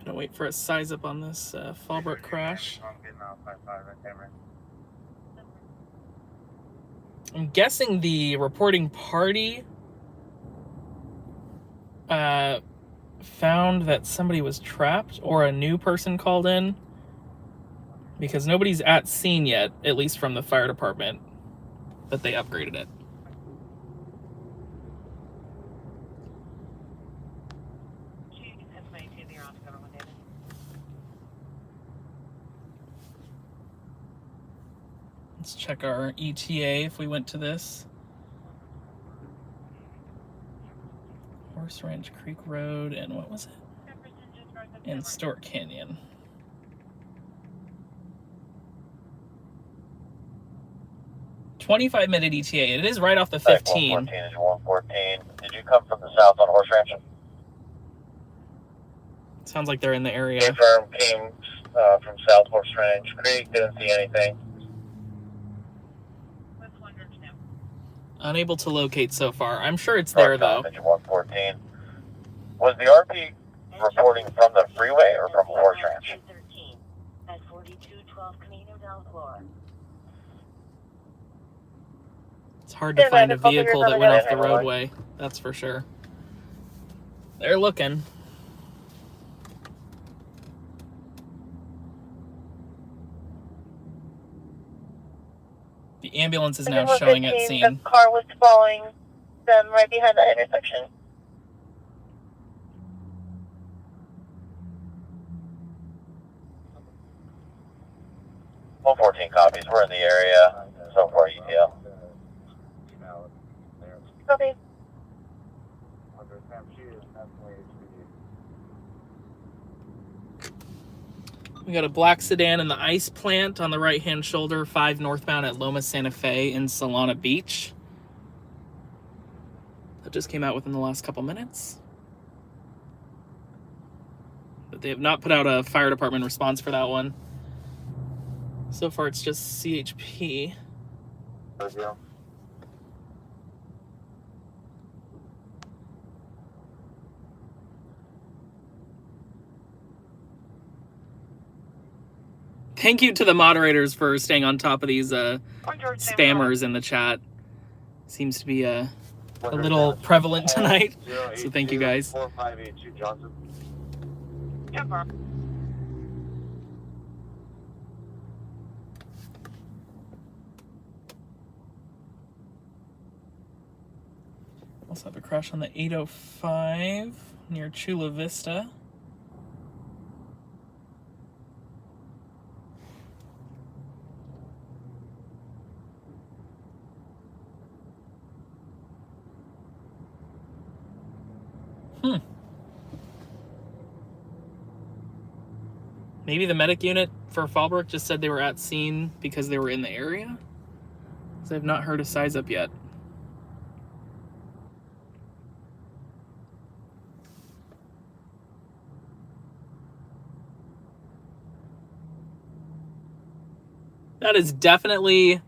A: Gonna wait for a size up on this Fallbrook crash. I'm guessing the reporting party found that somebody was trapped, or a new person called in, because nobody's at scene yet, at least from the fire department, but they upgraded it. Let's check our ETA if we went to this. Horse Ranch Creek Road, and what was it? And Stewart Canyon. $25-minute ETA. It is right off the 15.
C: 114 is 114. Did you come from the south on Horse Ranch?
A: Sounds like they're in the area.
C: Confirm, came from South Horse Ranch Creek, didn't see anything.
A: Unable to locate so far. I'm sure it's there, though.
C: 114. Was the RP reporting from the freeway or from Horse Ranch?
D: At 4212 Camino del Flor.
A: It's hard to find a vehicle that went off the roadway. That's for sure. They're looking. The ambulance is now showing at scene.
B: The car was following them right behind that intersection.
C: Well, 14 copies. We're in the area. So far, ETL.
B: Copy.
A: We got a black sedan in the ice plant on the right-hand shoulder, 5 northbound at Loma Santa Fe in Solana Beach. That just came out within the last couple minutes. But they have not put out a fire department response for that one. So far, it's just CHP. Thank you to the moderators for staying on top of these spammers in the chat. Seems to be a little prevalent tonight. So thank you guys.
C: 4582 Johnson.
A: Also have a crash on the 805 near Chula Vista. Maybe the medic unit for Fallbrook just said they were at scene because they were in the area? So I've not heard a size up yet. That is definitely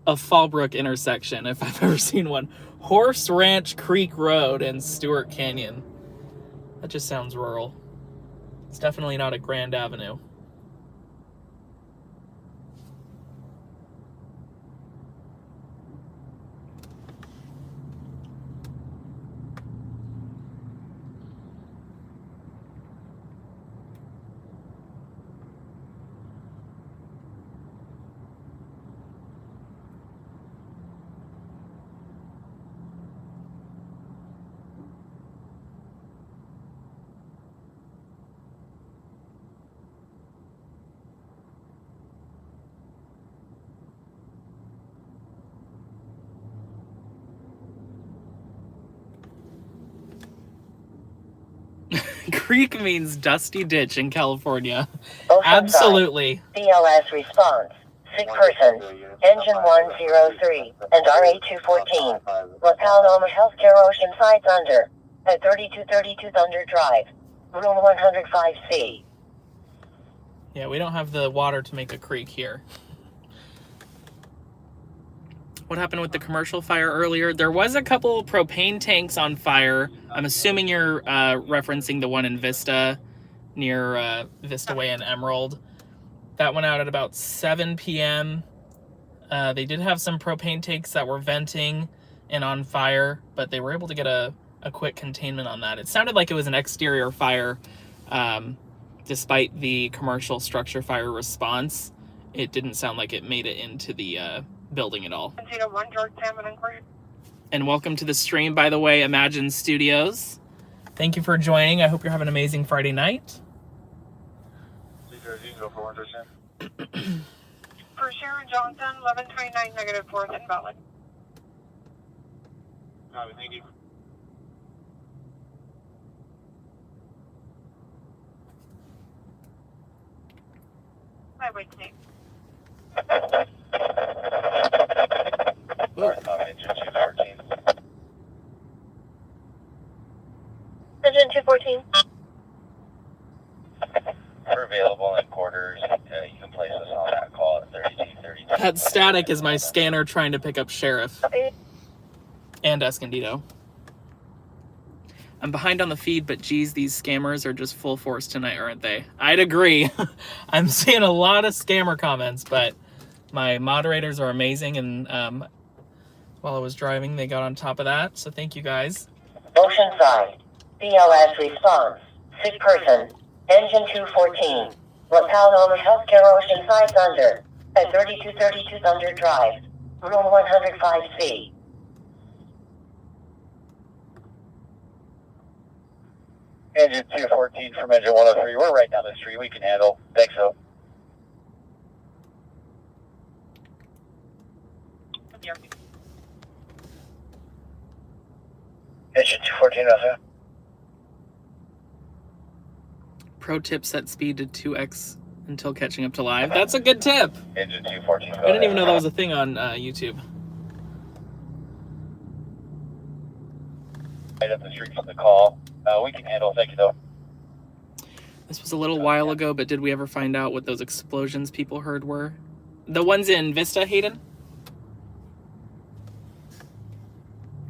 A: a Fallbrook intersection if I've ever seen one. Horse Ranch Creek Road in Stewart Canyon. That just sounds rural. It's definitely not a Grand Avenue. Creek means dusty ditch in California. Absolutely.
D: BLS response. Sick person. Engine 103 and RA214. La Paloma Healthcare Oceanside Thunder. At 3232 Thunder Drive. Room 105C.
A: Yeah, we don't have the water to make a creek here. What happened with the commercial fire earlier? There was a couple propane tanks on fire. I'm assuming you're referencing the one in Vista, near Vista Way and Emerald. That went out at about 7 p.m. They did have some propane tanks that were venting and on fire, but they were able to get a quick containment on that. It sounded like it was an exterior fire, despite the commercial structure fire response. It didn't sound like it made it into the building at all. And welcome to the stream, by the way, Imagine Studios. Thank you for joining. I hope you're having an amazing Friday night.
B: For Sharon Johnson, 1129 negative 4th invalid.
C: Thank you.
B: Highway State.
C: Engine 214.
D: Engine 214.
C: We're available in quarters. You can place us on that call at 3232.
A: That static is my scanner trying to pick up Sheriff and Escondido. I'm behind on the feed, but geez, these scammers are just full force tonight, aren't they? I'd agree. I'm seeing a lot of scammer comments, but my moderators are amazing, and while I was driving, they got on top of that, so thank you guys.
D: Oceanside. BLS response. Sick person. Engine 214. La Paloma Healthcare Oceanside Thunder. At 3232 Thunder Drive. Room 105C.
C: Engine 214 from engine 103. We're right down the street. We can handle. Thanks, so. Engine 214, also.
A: Pro tip, set speed to 2x until catching up to live. That's a good tip.
C: Engine 214.
A: I didn't even know that was a thing on YouTube.
C: Right up the street from the call. We can handle. Thank you, though.
A: This was a little while ago, but did we ever find out what those explosions people heard were? The ones in Vista, Hayden?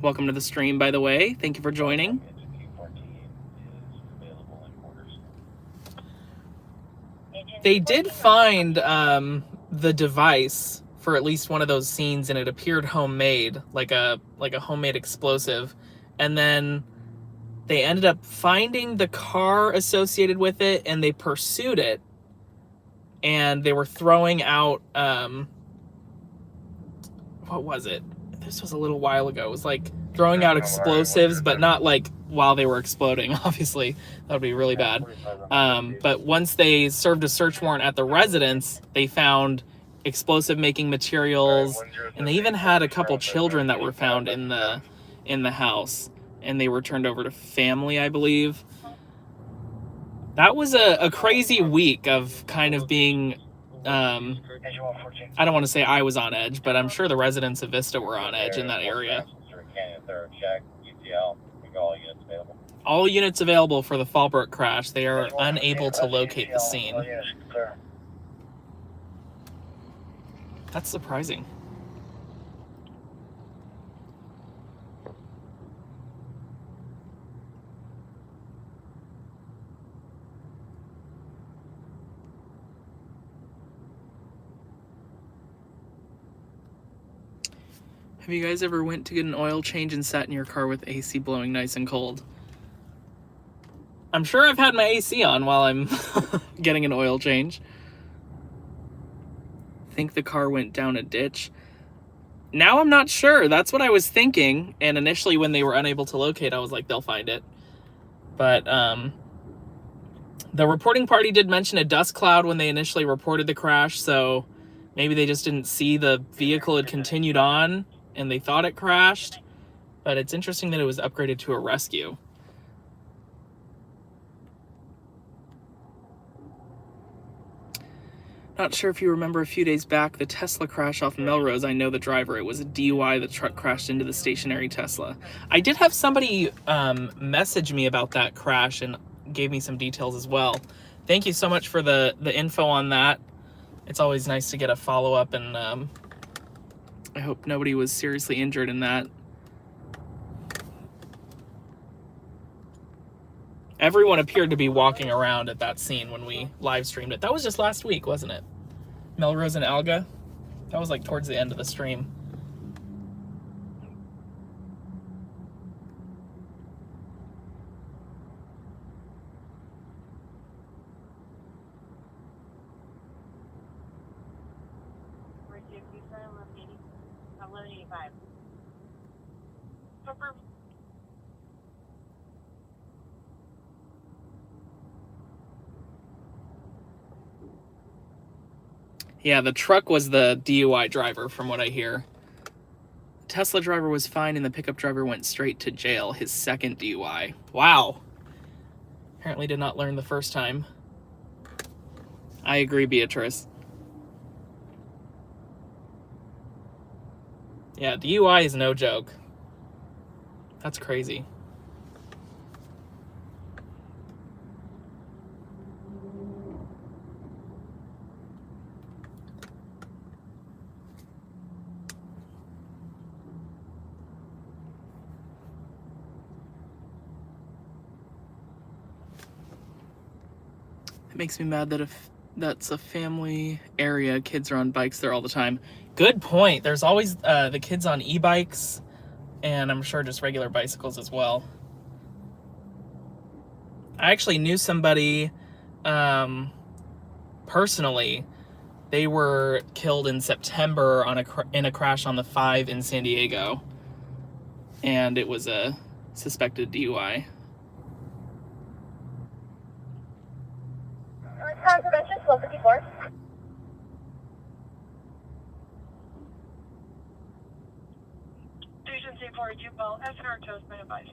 A: Welcome to the stream, by the way. Thank you for joining.
C: Engine 214 is available in quarters.
A: They did find the device for at least one of those scenes, and it appeared homemade, like a homemade explosive. And then they ended up finding the car associated with it, and they pursued it. And they were throwing out, what was it? This was a little while ago. It was like throwing out explosives, but not like while they were exploding, obviously. That would be really bad. But once they served a search warrant at the residence, they found explosive making materials, and they even had a couple children that were found in the house, and they were turned over to family, I believe. That was a crazy week of kind of being I don't want to say I was on edge, but I'm sure the residents of Vista were on edge in that area. All units available for the Fallbrook crash. They are unable to locate the scene. That's surprising. Have you guys ever went to get an oil change and sat in your car with AC blowing nice and cold? I'm sure I've had my AC on while I'm getting an oil change. Think the car went down a ditch. Now I'm not sure. That's what I was thinking. And initially when they were unable to locate, I was like, they'll find it. But the reporting party did mention a dust cloud when they initially reported the crash. So maybe they just didn't see the vehicle had continued on and they thought it crashed. But it's interesting that it was upgraded to a rescue. Not sure if you remember a few days back, the Tesla crash off Melrose. I know the driver. It was a DUI. The truck crashed into the stationary Tesla. I did have somebody message me about that crash and gave me some details as well. Thank you so much for the info on that. It's always nice to get a follow-up, and I hope nobody was seriously injured in that. Everyone appeared to be walking around at that scene when we live streamed it. That was just last week, wasn't it? Melrose and Alga? That was like towards the end of the stream.
B: Where's your visa? 1185. Pepper.
A: Yeah, the truck was the DUI driver, from what I hear. The Tesla driver was fine, and the pickup driver went straight to jail, his second DUI. Wow. Apparently did not learn the first time. I agree, Beatrice. Yeah, DUI is no joke. That's crazy. It makes me mad that if that's a family area, kids are on bikes there all the time. Good point. There's always the kids on e-bikes, and I'm sure just regular bicycles as well. I actually knew somebody personally. They were killed in September on in a crash on the 5 in San Diego, and it was a suspected DUI.
B: Suspension, slow 54. Station C4, Jubal, SNR toast, by advice.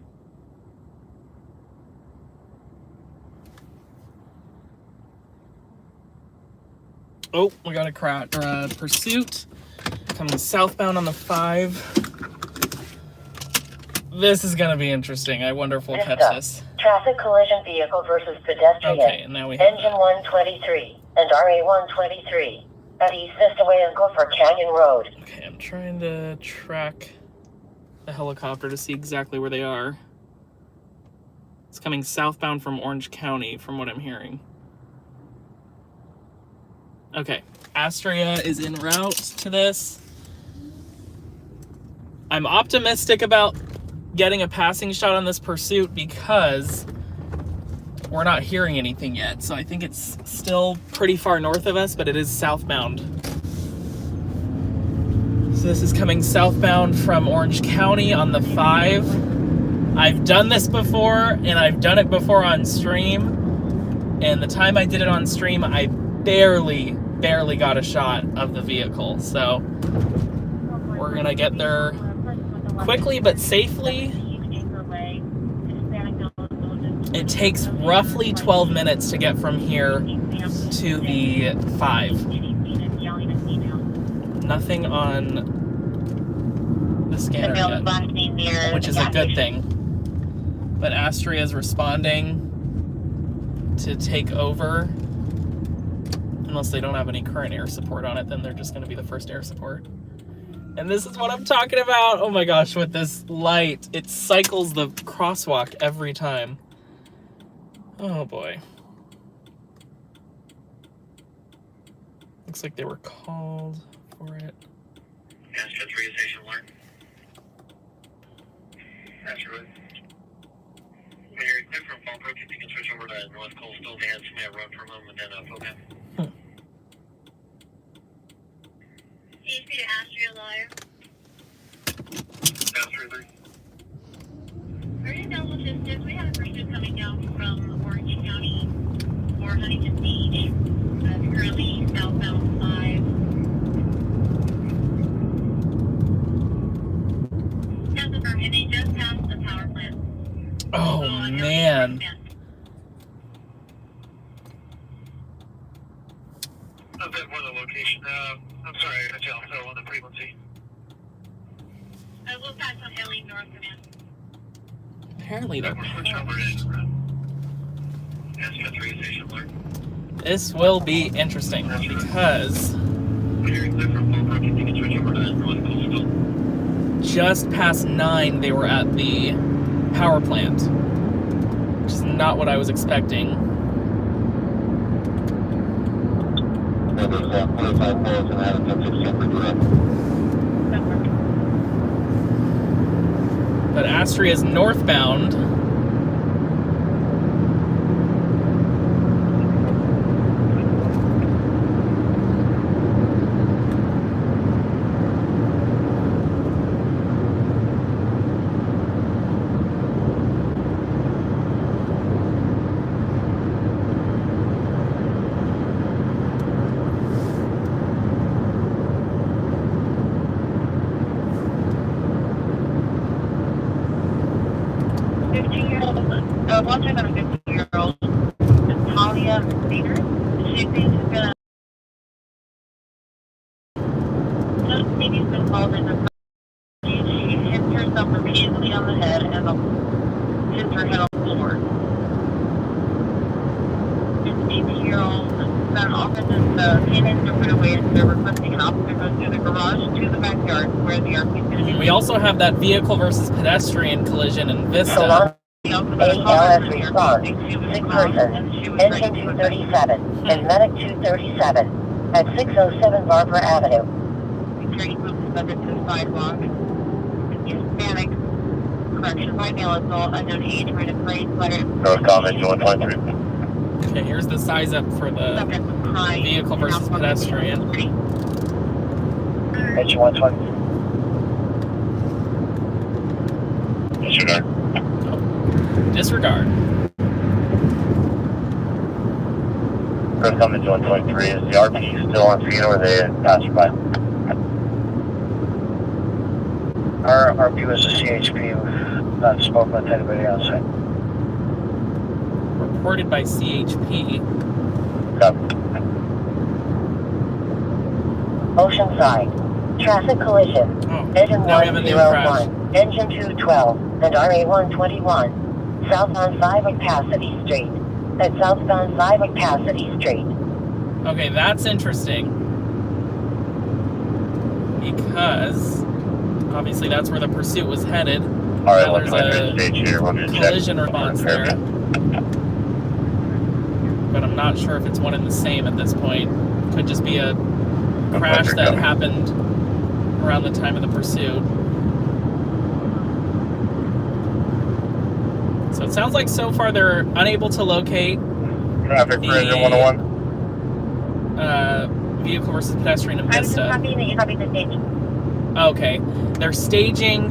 A: Oh, we got a pursuit coming southbound on the 5. This is going to be interesting. I wonder if we'll catch this.
D: Traffic collision vehicle versus pedestrian.
A: Okay, and now we have
D: Engine 123 and RA 123 at East Vista Way and Gopher Canyon Road.
A: Okay, I'm trying to track the helicopter to see exactly where they are. It's coming southbound from Orange County, from what I'm hearing. Okay, Astria is en route to this. I'm optimistic about getting a passing shot on this pursuit because we're not hearing anything yet. So I think it's still pretty far north of us, but it is southbound. So this is coming southbound from Orange County on the 5. I've done this before, and I've done it before on stream. And the time I did it on stream, I barely got a shot of the vehicle. So we're gonna get there quickly but safely. It takes roughly 12 minutes to get from here to the 5. nothing on the scanner yet, which is a good thing. But Astria is responding to take over. Unless they don't have any current air support on it, then they're just going to be the first air support. And this is what I'm talking about. Oh my gosh, with this light, it cycles the crosswalk every time. Oh boy. Looks like they were called for it.
C: Astro 3 station alert. Astro. When you're clear from Fallbrook, if you can switch over to North Coastal, they had somebody run from them and then focus.
B: CHP to Astria Liar.
C: Astro 3.
B: Are you available to assist? We have a person coming down from Orange County or Huntington Beach. Currently southbound 5. That's affirmed, and they just passed the power plant.
A: Oh man.
C: A bit more the location. I'm sorry, I jumped on the frequency.
B: We'll pass on LE North Command.
A: Apparently they're...
C: We're switching over to Astro 3 station alert.
A: This will be interesting because
C: When you're clear from Fallbrook, if you can switch over to North Coastal.
A: just past 9 they were at the power plant, which is not what I was expecting.
C: There's 45 miles and out of 16 for direct.
A: But Astria is northbound.
B: One check on a 15-year-old, Natalia Leader. She thinks she's gonna. Just maybe she's been called in the. She hits herself repeatedly on the head and hits her head on the floor. 15-year-old then offered this canine to put away as they're requesting an officer goes through the garage to the backyard where the RP is going to be.
A: We also have that vehicle versus pedestrian collision in Vista.
D: ALS response, sick person, engine 237, and medic 237, at 607 Barbara Avenue.
B: Security moved the subject to the sidewalk. Hispanic, correction by male assault, unknown age, rated grade, letter.
C: North Common, 123.
A: Okay, here's the size up for the
B: Subject was crying.
A: vehicle versus pedestrian.
C: Engine 120. Disregard.
A: Disregard.
C: North Common, 123. Is the RP still on scene or are they passerby?
F: Our RP was a CHP. We've not spoken with anybody outside.
A: Reported by CHP.
C: Copy.
D: Oceanside, traffic collision,
A: Oh,
D: engine
A: now we have a new crash.
D: 101, engine 212, and RA 121, southbound 5 at Cassidy Street, at southbound 5 at Cassidy Street.
A: Okay, that's interesting. Because obviously that's where the pursuit was headed.
C: Alright,
A: Now there's
C: 123 stage here. We'll just check.
A: collision response there. But I'm not sure if it's one and the same at this point. Could just be a crash that happened around the time of the pursuit. So it sounds like so far they're unable to locate
C: Traffic for engine 101.
A: Vehicle versus pedestrian in
B: I was just
A: Vista.
B: copying that you copied the stage.
A: Okay, they're staging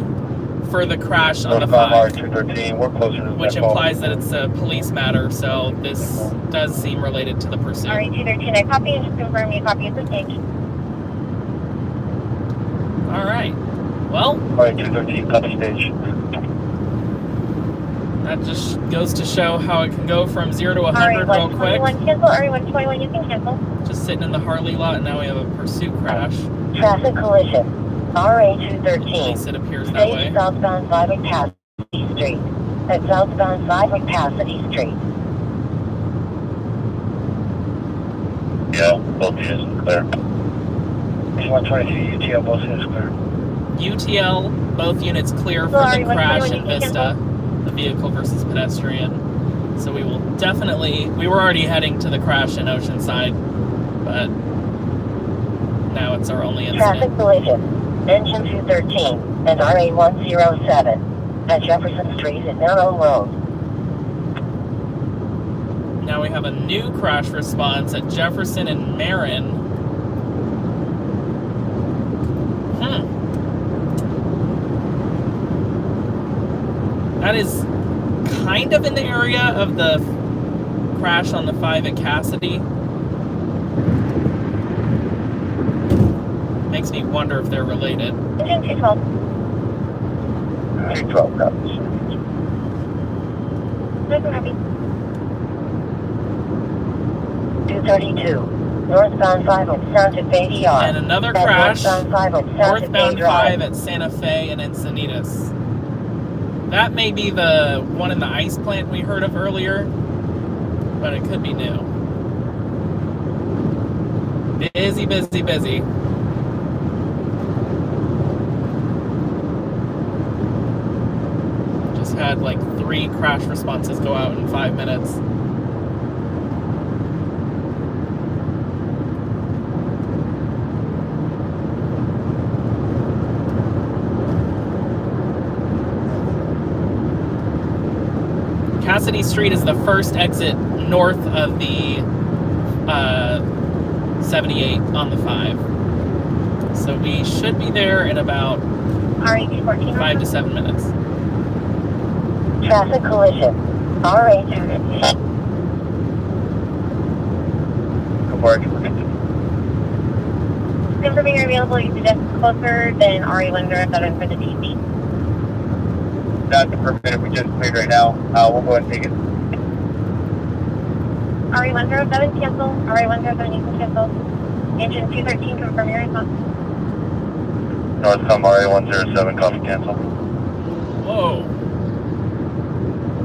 A: for the crash on the
C: North Common,
A: 5,
C: 213. We're closer to the
A: which
C: call.
A: implies that it's a police matter, so this does seem related to the pursuit.
B: Alright, 213, I copy and just confirm you copy of the stage.
A: Alright, well,
C: Alright, 213, cut the stage.
A: that just goes to show how it can go from 0 to 100 real quick.
B: RE121 cancel, RE121 you can cancel.
A: Just sitting in the Harley lot, and now we have a pursuit crash.
D: Traffic collision. RA
A: At
D: 213.
A: least it appears that way.
D: Stay southbound 5 at Cassidy Street. At southbound 5 at Cassidy Street.
C: Yeah, both units clear.
F: 123 UTL, both units clear.
A: UTL, both units clear for
B: Sorry,
A: the crash
B: 121,
A: in
B: you can
A: Vista, the vehicle versus pedestrian. So we will definitely, we were already heading to the crash in Oceanside, but now it's our only
D: Traffic
A: incident.
D: collision. Engine 213 and RA 107 at Jefferson Street at Marin Road.
A: Now we have a new crash response at Jefferson and Marin. That is kind of in the area of the crash on the 5 at Cassidy. Makes me wonder if they're related.
B: Engine 212.
C: 212 copies.
B: Nice and happy.
D: 232. Northbound 5 at Santa Fe DR.
A: And another
D: At
A: crash,
D: northbound 5 at Santa Fe
A: northbound
D: Drive.
A: 5 at Santa Fe and Encinitas. That may be the one in the ice plant we heard of earlier, but it could be new. Busy, busy, busy. Just had like 3 crash responses go out in 5 minutes. Cassidy Street is the first exit north of the 78 on the 5. So we should be there in about
B: RA 214.
A: 5 to 7 minutes.
D: Traffic collision. RA 215.
C: Good work.
B: Confirming you're available, you suggest closer than RA 107 for the TC.
C: That's the permit we just cleared right now. We'll go ahead and take it.
B: RA 107 cancel. RA 107 you can cancel. Engine 213 confirm your response.
C: Northcom RA 107, copy cancel.
A: Whoa.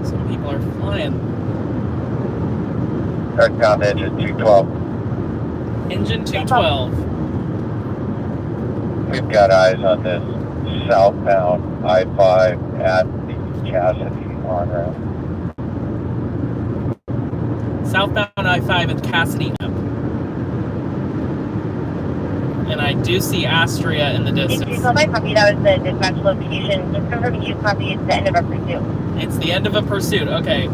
A: Some people are flying.
C: Northcom engine 212.
A: Engine 212.
C: We've got eyes on this southbound I-5 at the Cassidy on-ramp.
A: Southbound I-5 at Cassidy. And I do see Astria in the distance.
B: Engine 212, I copy. That was the dispatch location. Just confirming you copy. It's the end of our pursuit.
A: It's the end of a pursuit. Okay.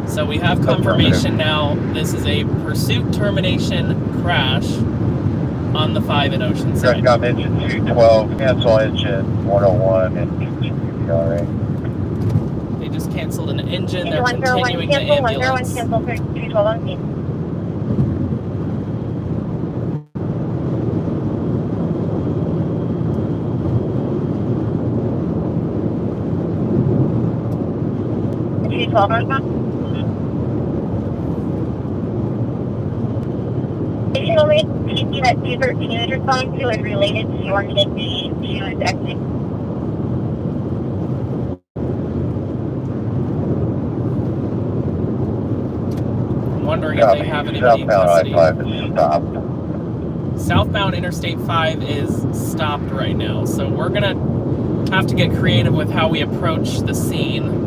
A: So we have confirmation now. This is a pursuit termination crash on the 5 in Oceanside.
C: Northcom engine 212, cancel engine 101 and continue the RA.
A: They just canceled an engine. They're
B: Engine 101
A: continuing the
B: cancel. 101
A: ambulance.
B: cancel for 212 on scene. The 212 northbound. Additionally, TC that 213 is responding to is related to your condition. She was exiting.
A: I'm wondering if they have anybody in
C: Southbound
A: custody.
C: I-5 is stopped.
A: Southbound Interstate 5 is stopped right now, so we're gonna have to get creative with how we approach the scene.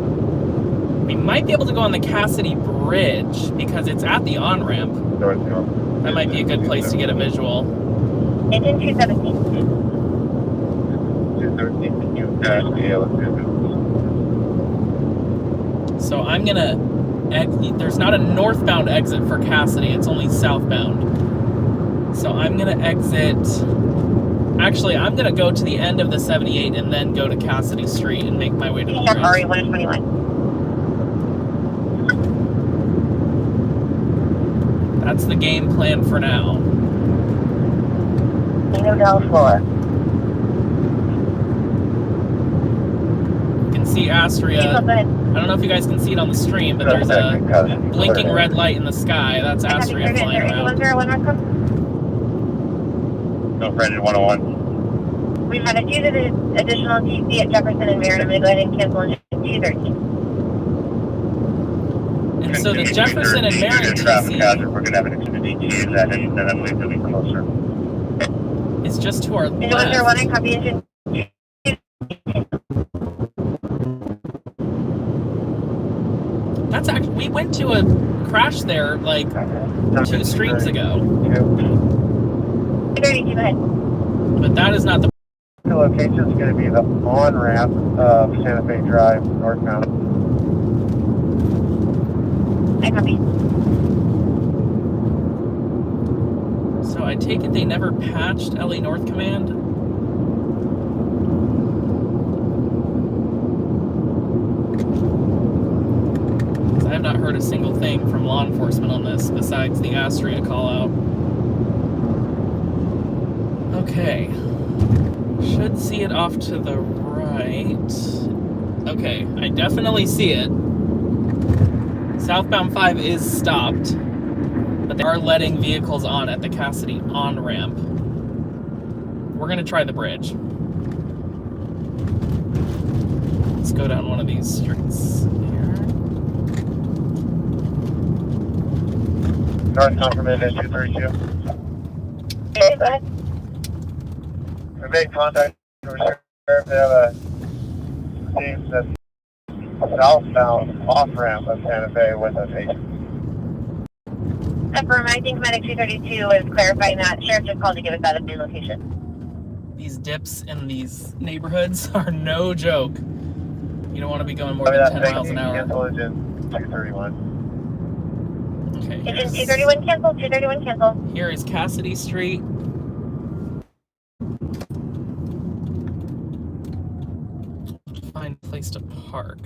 A: We might be able to go on the Cassidy Bridge because it's at the on-ramp.
C: Northcom.
A: That might be a good place to get a visual.
B: Engine 217.
C: 213, you pass the elevator.
A: So I'm gonna, there's not a northbound exit for Cassidy, it's only southbound. So I'm gonna exit, actually I'm gonna go to the end of the 78 and then go to Cassidy Street and make my way to the
B: RA
A: bridge.
B: 121.
A: That's the game plan for now.
D: Kino Del Flor.
A: You can see Astria.
B: Go ahead.
A: I don't know if you guys can see it on the stream, but there's a blinking red light in the sky. That's Astria flying around.
B: 101 Northcom.
C: still Brandon 101.
B: We've had a few to the additional TC at Jefferson and Marin. I'm going to go ahead and cancel engine 213.
A: And so the Jefferson and Marin
C: Traffic hazard,
A: TC
C: we're going to have an extended DT that and then I believe they'll be closer.
A: is just to our
B: Engine 101, I
A: left.
B: copy engine.
A: That's actually, we went to a crash there like 2 streams ago.
B: 232, go ahead.
A: But that is not the.
F: The location is going to be the on-ramp of Santa Fe Drive northbound.
B: I copy.
A: So I take it they never patched LA North Command? I have not heard a single thing from law enforcement on this besides the Astria call out. Okay. Should see it off to the right. Okay, I definitely see it. Southbound 5 is stopped, but they are letting vehicles on at the Cassidy on-ramp. We're gonna try the bridge. Let's go down one of these streets here.
F: North confirmation 232.
B: Okay, go ahead.
F: We made contact with the sheriff. They have a team that's southbound off-ramp of Santa Fe with a patient.
B: Affirm, I think Medic 232 was clarifying that. Sheriff just called to give us that update location.
A: These dips in these neighborhoods are no joke. You don't want to be going more than
F: That
A: 10 miles an hour.
F: cancel engine 231.
A: Okay,
B: Engine
A: here's,
B: 231 cancel, 231 cancel.
A: here is Cassidy Street. Find a place to park.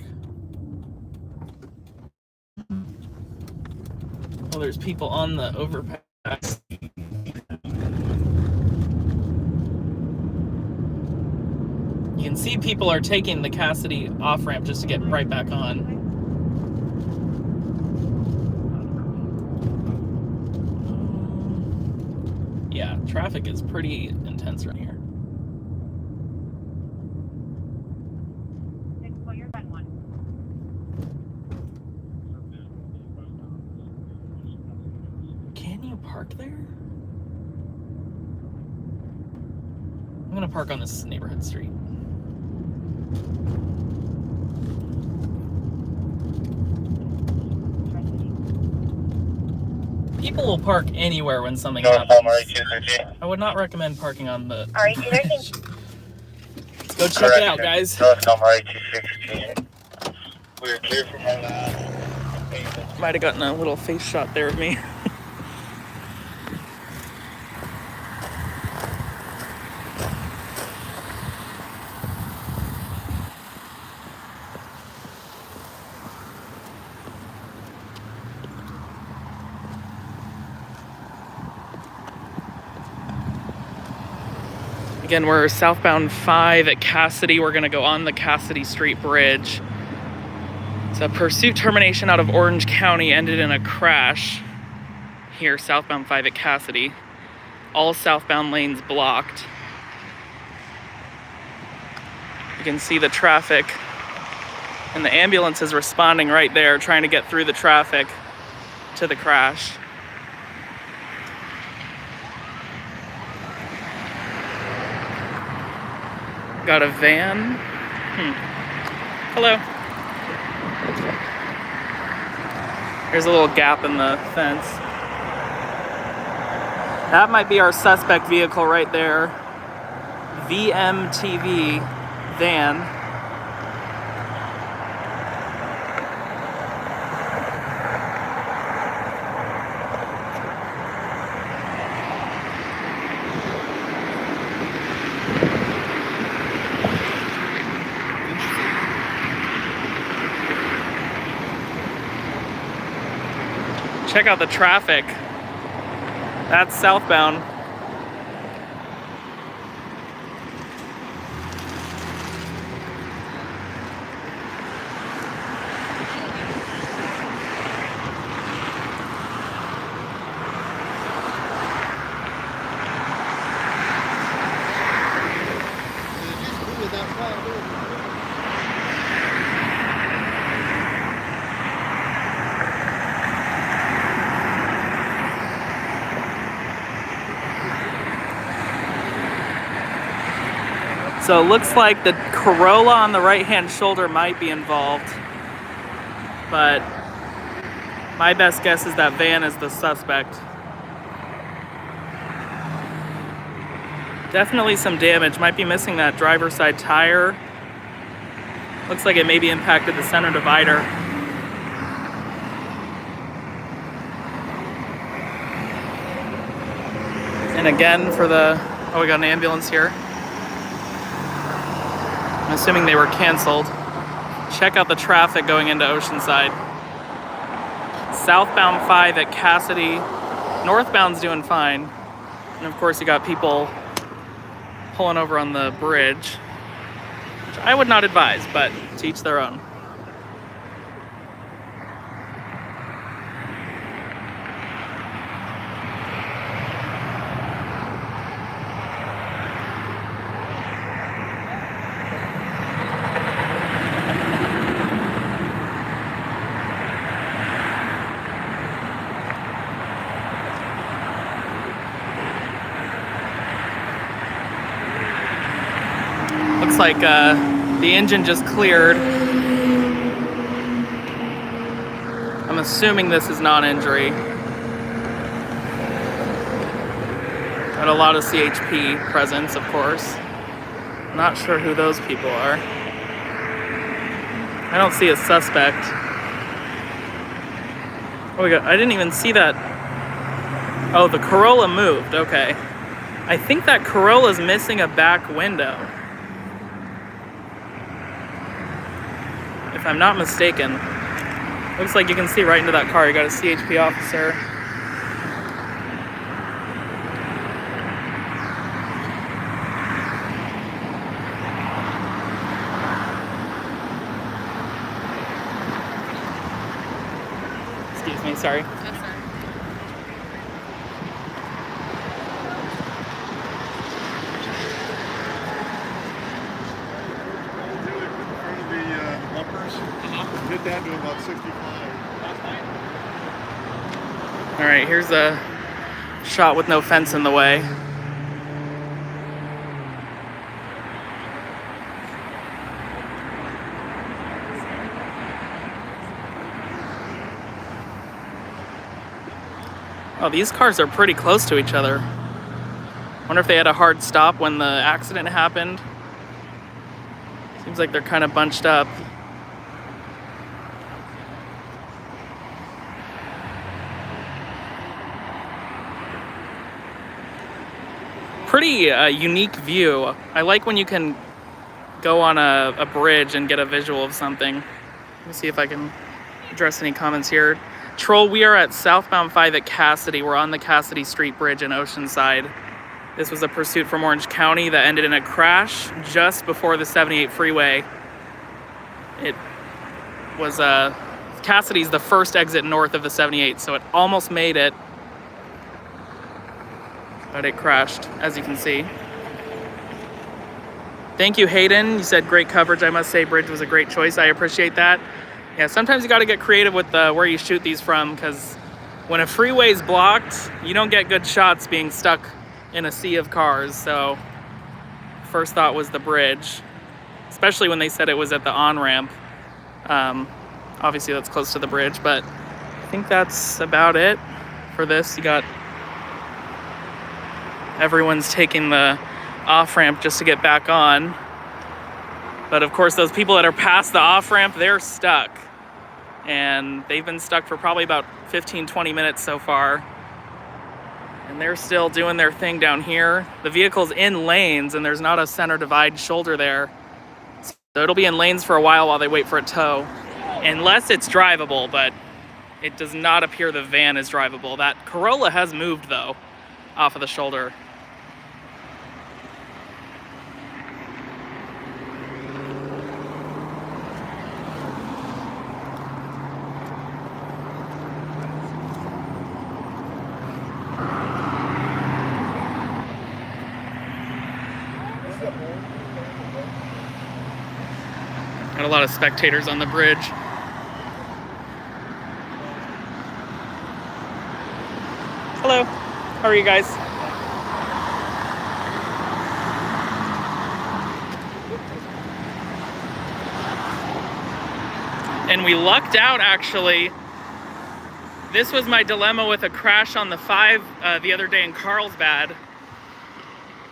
A: Oh, there's people on the overpass. You can see people are taking the Cassidy off-ramp just to get right back on. Yeah, traffic is pretty intense right here. Can you park there? I'm gonna park on this neighborhood street. People will park anywhere when something happens. I would not recommend parking on the.
B: All right, 213.
A: Let's go check it out, guys.
F: North Calmar 216. We're clear from our last.
A: Might have gotten a little face shot there of me. Again, we're southbound 5 at Cassidy. We're gonna go on the Cassidy Street Bridge. So a pursuit termination out of Orange County ended in a crash here, southbound 5 at Cassidy. All southbound lanes blocked. You can see the traffic, and the ambulance is responding right there, trying to get through the traffic to the crash. Got a van. Hello. There's a little gap in the fence. That might be our suspect vehicle right there. VMTV van. Check out the traffic. That's southbound. So it looks like the Corolla on the right-hand shoulder might be involved, but my best guess is that van is the suspect. Definitely some damage. Might be missing that driver's side tire. Looks like it maybe impacted the center divider. And again for the, oh, we got an ambulance here. I'm assuming they were canceled. Check out the traffic going into Oceanside. Southbound 5 at Cassidy. Northbound's doing fine. And of course you got people pulling over on the bridge, which I would not advise, but to each their own. Looks like the engine just cleared. I'm assuming this is non-injury. Got a lot of CHP presence, of course. Not sure who those people are. I don't see a suspect. Oh, I didn't even see that. Oh, the Corolla moved. Okay. I think that Corolla's missing a back window, if I'm not mistaken. Looks like you can see right into that car. You got a CHP officer. Excuse me, sorry.
F: Hit that to about 65.
A: All right, here's a shot with no fence in the way. Oh, these cars are pretty close to each other. Wonder if they had a hard stop when the accident happened. Seems like they're kind of bunched up. Pretty unique view. I like when you can go on a bridge and get a visual of something. Let me see if I can address any comments here. Troll, we are at southbound 5 at Cassidy. We're on the Cassidy Street Bridge in Oceanside. This was a pursuit from Orange County that ended in a crash just before the 78 freeway. It was Cassidy's the first exit north of the 78, so it almost made it, but it crashed, as you can see. Thank you, Hayden. You said great coverage. I must say bridge was a great choice. I appreciate that. Yeah, sometimes you got to get creative with where you shoot these from, because when a freeway's blocked, you don't get good shots being stuck in a sea of cars. So first thought was the bridge, especially when they said it was at the on-ramp. Obviously that's close to the bridge, but I think that's about it for this. You got everyone's taking the off-ramp just to get back on. But of course, those people that are past the off-ramp, they're stuck. And they've been stuck for probably about 15-20 minutes so far. And they're still doing their thing down here. The vehicle's in lanes and there's not a center divide shoulder there. So it'll be in lanes for a while they wait for a tow. Unless it's drivable, but it does not appear the van is drivable. That Corolla has moved though, off of the shoulder. Got a lot of spectators on the bridge. Hello, how are you guys? and we lucked out, actually. This was my dilemma with a crash on the 5 the other day in Carlsbad.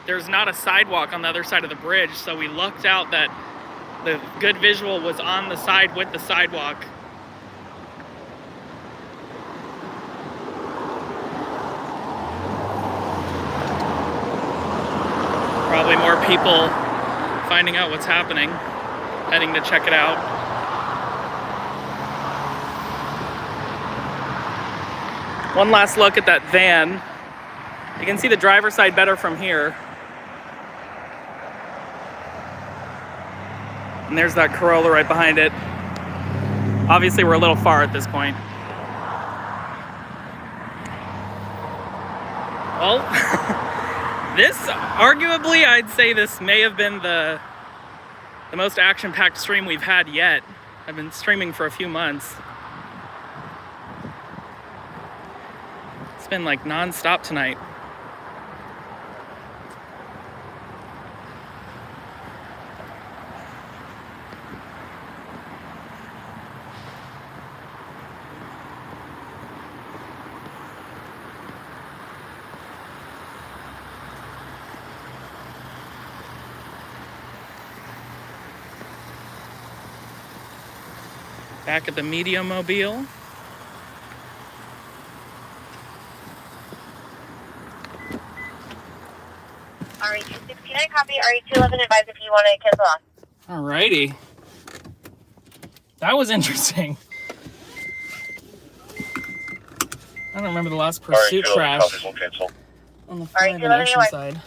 A: There's not a sidewalk on the other side of the bridge, so we lucked out that the good visual was on the side with the sidewalk. Probably more people finding out what's happening, heading to check it out. One last look at that van. You can see the driver's side better from here. And there's that Corolla right behind it. Obviously, we're a little far at this point. Well, this, arguably, I'd say this may have been the most action-packed stream we've had yet. I've been streaming for a few months. It's been like non-stop tonight. Back at the Media Mobile.
B: RE269 copy, RE211 advise if you want to cancel off.
A: Alrighty. That was interesting. I don't remember the last pursuit crash on the 5 and action side.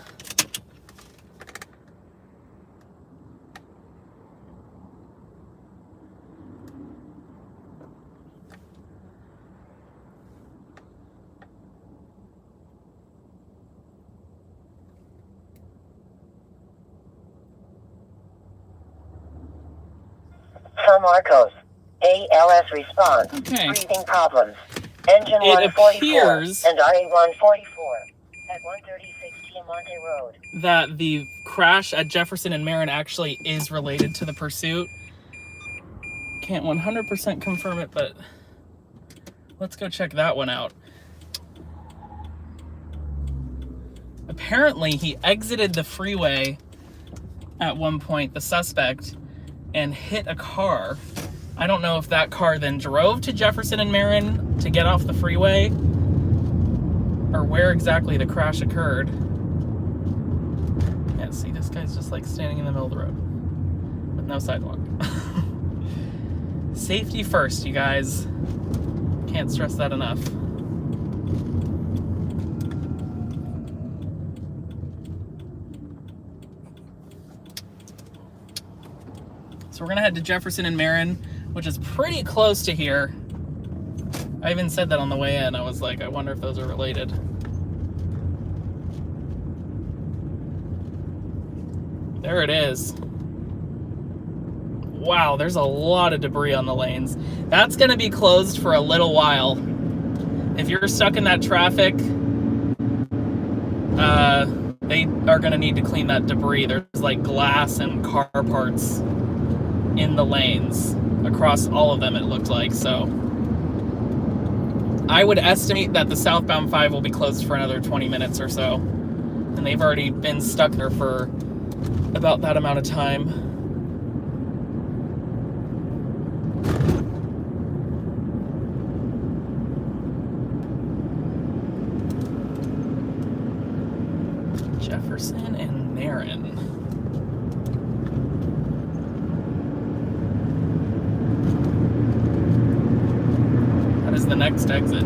D: San Marcos. ALS response.
A: Okay.
D: Breathing problems. Engine
A: It
D: 144
A: appears
D: and RE144 at 136 Monte Road.
A: that the crash at Jefferson and Marin actually is related to the pursuit. Can't 100% confirm it, but let's go check that one out. Apparently, he exited the freeway at one point, the suspect, and hit a car. I don't know if that car then drove to Jefferson and Marin to get off the freeway, or where exactly the crash occurred. Yeah, see, this guy's just like standing in the middle of the road with no sidewalk. Safety first, you guys. Can't stress that enough. So we're gonna head to Jefferson and Marin, which is pretty close to here. I even said that on the way in. I was like, I wonder if those are related. There it is. Wow, there's a lot of debris on the lanes. That's gonna be closed for a little while. If you're stuck in that traffic, they are gonna need to clean that debris. There's like glass and car parts in the lanes across all of them, it looked like. So I would estimate that the southbound 5 will be closed for another 20 minutes or so, and they've already been stuck there for about that amount of time. Jefferson and Marin. Is the next exit.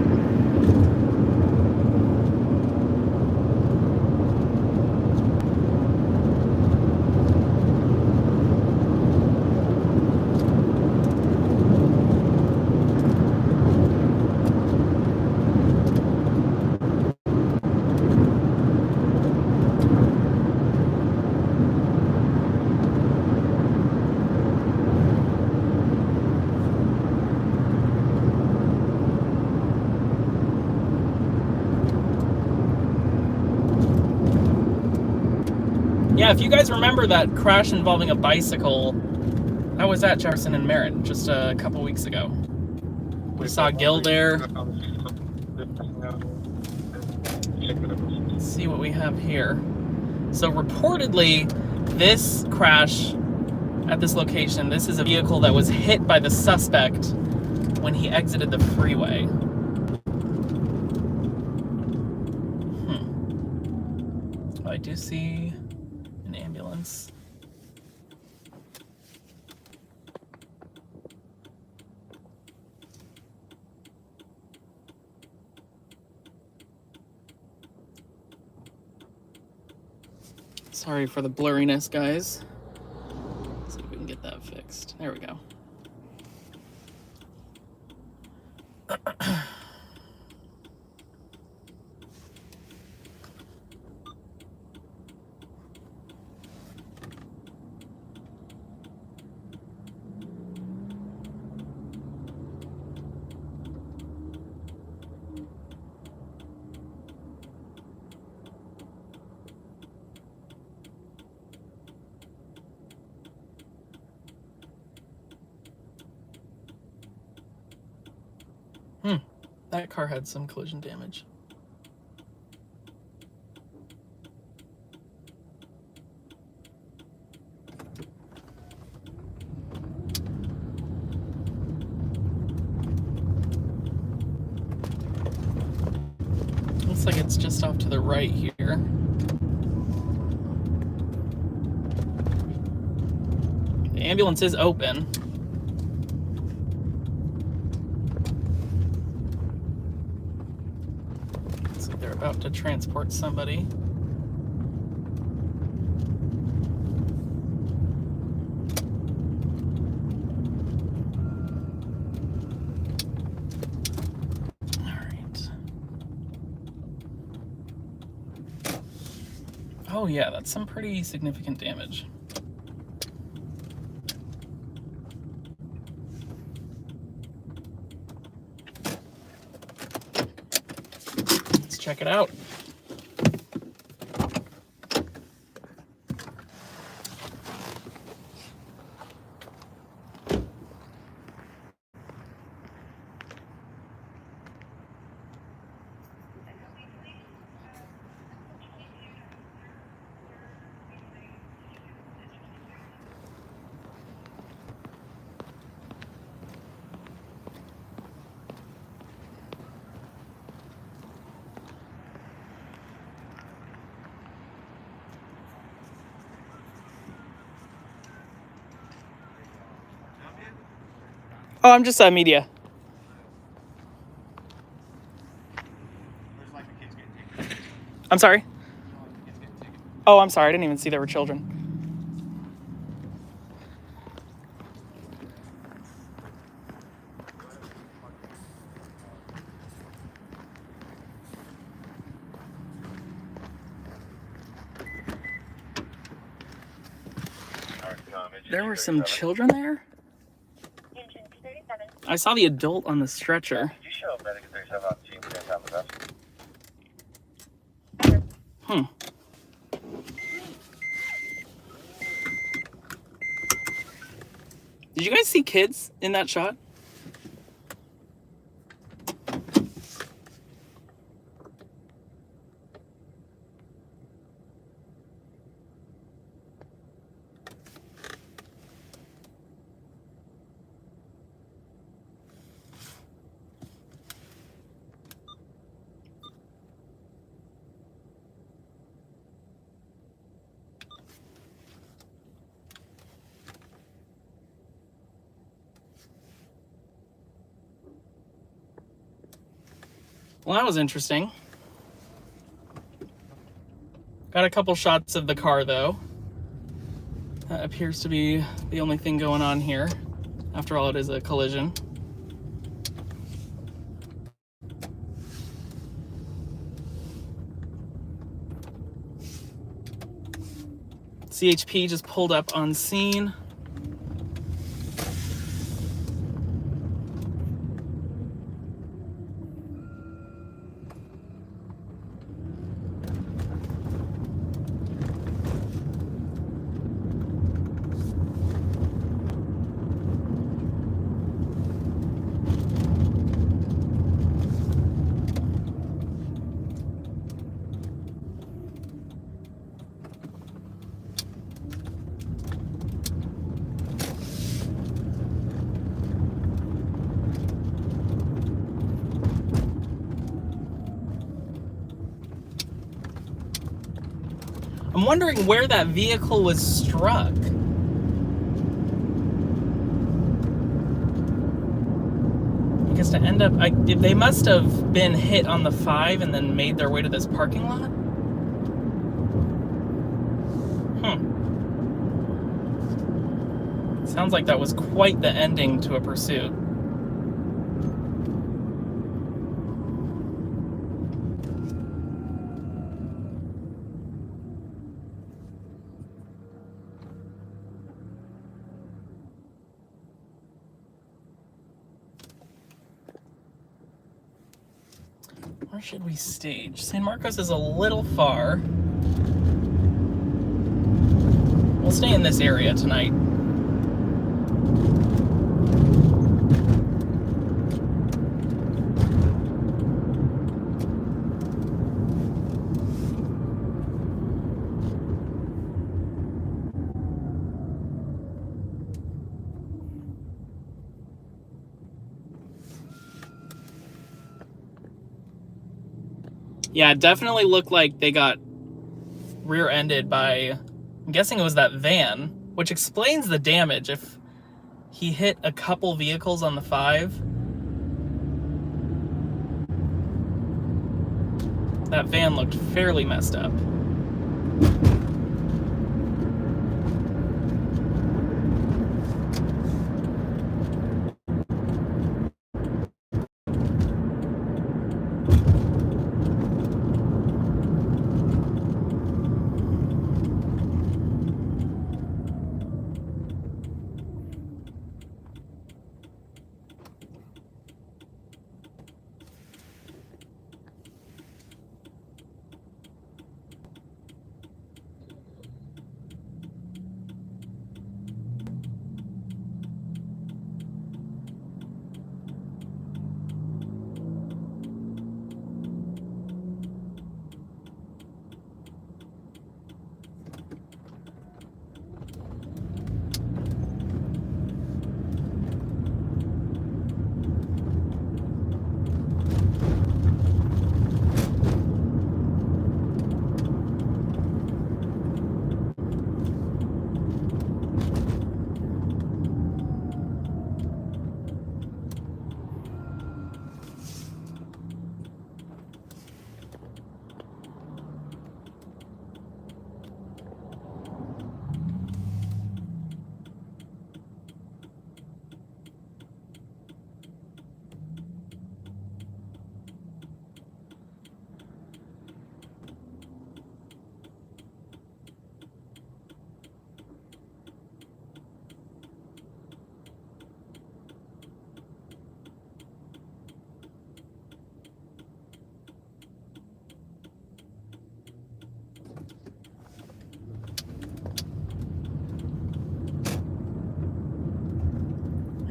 A: Yeah, if you guys remember that crash involving a bicycle I was at Jefferson and Marin just a couple weeks ago. We saw Gil there. Let's see what we have here. So reportedly, this crash at this location, this is a vehicle that was hit by the suspect when he exited the freeway. I do see an ambulance. Sorry for the blurriness, guys. Let's see if we can get that fixed. There we go. That car had some collision damage. Looks like it's just off to the right here. The ambulance is open. They're about to transport somebody. All right. Oh yeah, that's some pretty significant damage. Check it out. Oh, I'm just media. I'm sorry? Oh, I'm sorry. I didn't even see there were children. There were some children there? I saw the adult on the stretcher.
F: Did you show medic 37 on the scene for time with us?
A: Did you guys see kids in that shot? Well, that was interesting. Got a couple shots of the car, though. That appears to be the only thing going on here. After all, it is a collision. CHP just pulled up on scene. I'm wondering where that vehicle was struck. Because to end up, they must have been hit on the 5 and then made their way to this parking lot. Sounds like that was quite the ending to a pursuit. Where should we stage? San Marcos is a little far. We'll stay in this area tonight. Yeah, it definitely looked like they got rear-ended by, I'm guessing it was that van, which explains the damage. If he hit a couple vehicles on the 5, that van looked fairly messed up.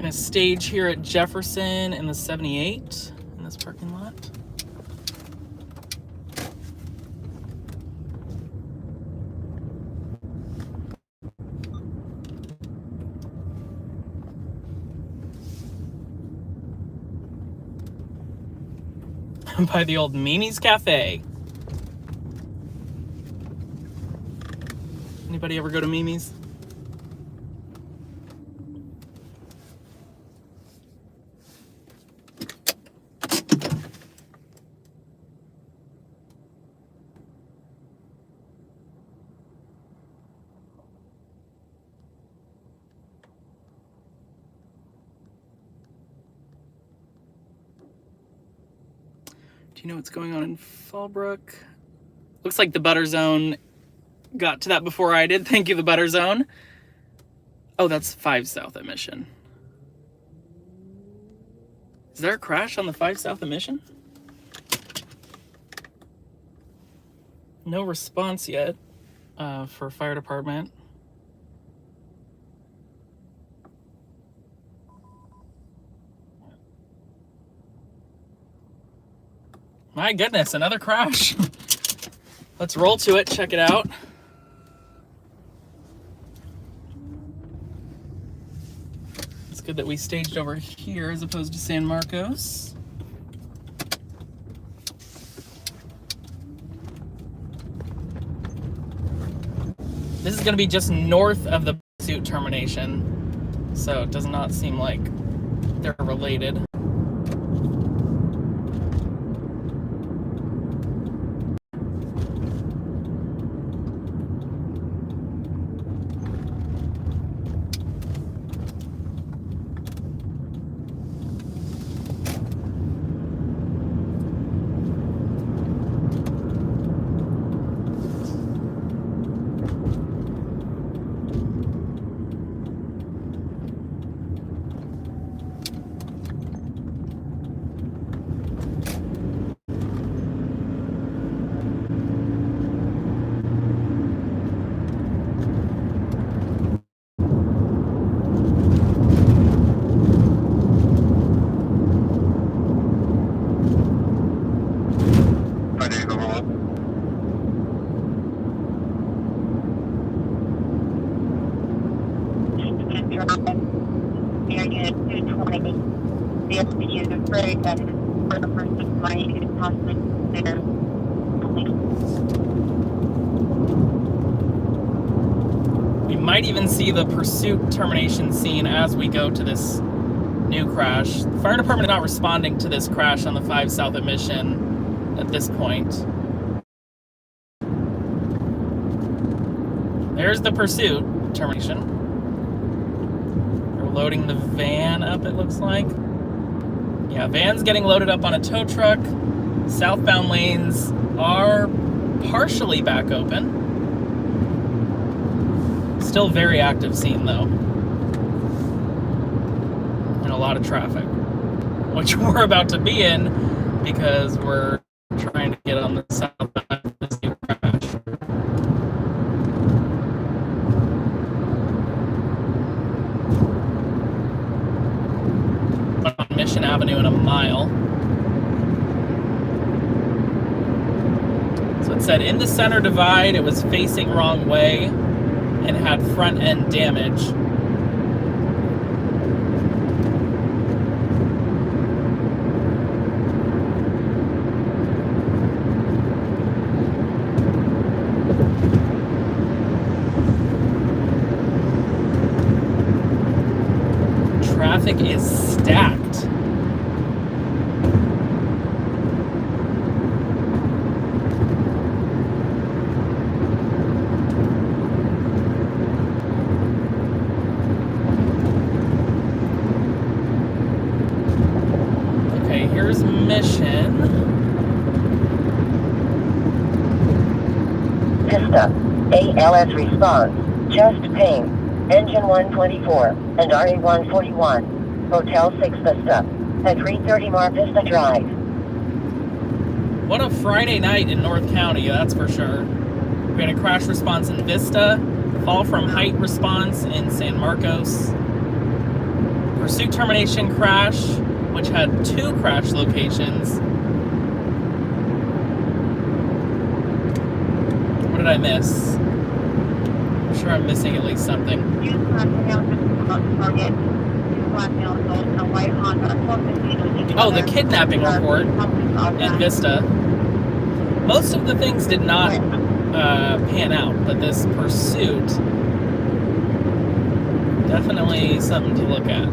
A: A stage here at Jefferson in the 78 in this parking lot. By the old Mimi's Cafe. Anybody ever go to Mimi's? Do you know what's going on in Fallbrook? Looks like the Butter Zone got to that before I did. Thank you, the Butter Zone. Oh, that's 5 South at Mission. Is there a crash on the 5 South at Mission? No response yet for fire department. My goodness, another crash. Let's roll to it, check it out. It's good that we staged over here as opposed to San Marcos. This is going to be just north of the pursuit termination, so it does not seem like they're related. We might even see the pursuit termination scene as we go to this new crash. The fire department is not responding to this crash on the 5 South at Mission at this point. There's the pursuit termination. They're loading the van up, it looks like. Yeah, van's getting loaded up on a tow truck. Southbound lanes are partially back open. Still very active scene though. And a lot of traffic, which we're about to be in because we're trying to get on the southbound of this new crash. On Mission Avenue in a mile. So it said in the center divide, it was facing wrong way and had front end damage. Traffic is stacked. Okay, here's Mission.
D: Vista, ALS response, chest pain, engine 124, and RE 141, Hotel 6 Vista, at 330 Mar Vista Drive.
A: What a Friday night in North County, that's for sure. We had a crash response in Vista, fall from height response in San Marcos, pursuit termination crash, which had 2 crash locations. What did I miss? I'm sure I'm missing at least something. Oh, the kidnapping report in Vista. Most of the things did not pan out, but this pursuit, definitely something to look at.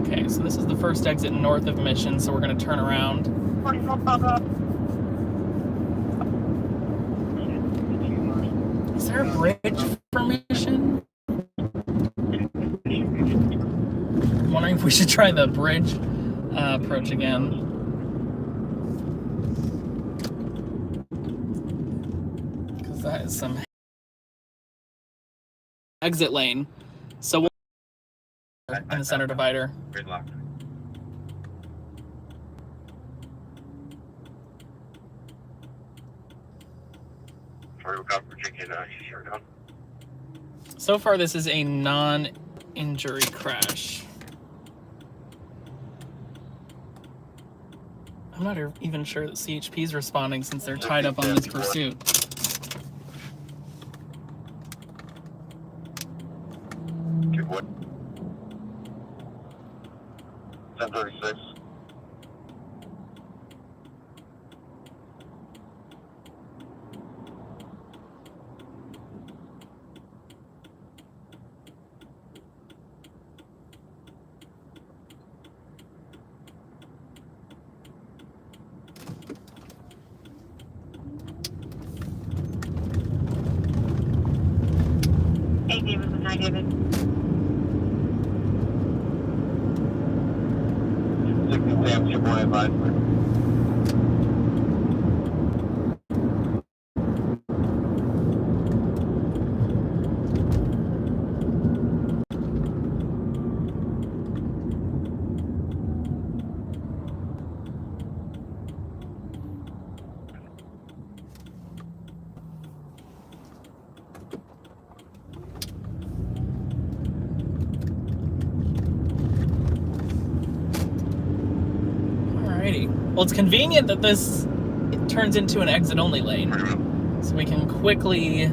A: Okay, so this is the first exit north of Mission, so we're going to turn around. Is there a bridge for Mission? I'm wondering if we should try the bridge approach again. Because that is some exit lane. So we'll in the center divider.
F: Gridlock.
A: So far, this is a non-injury crash. I'm not even sure that CHP is responding since they're tied up on this pursuit.
F: What? 1036.
B: David.
F: 60 Sam, 2.85.
A: Alrighty. Well, it's convenient that it turns into an exit-only lane, so we can quickly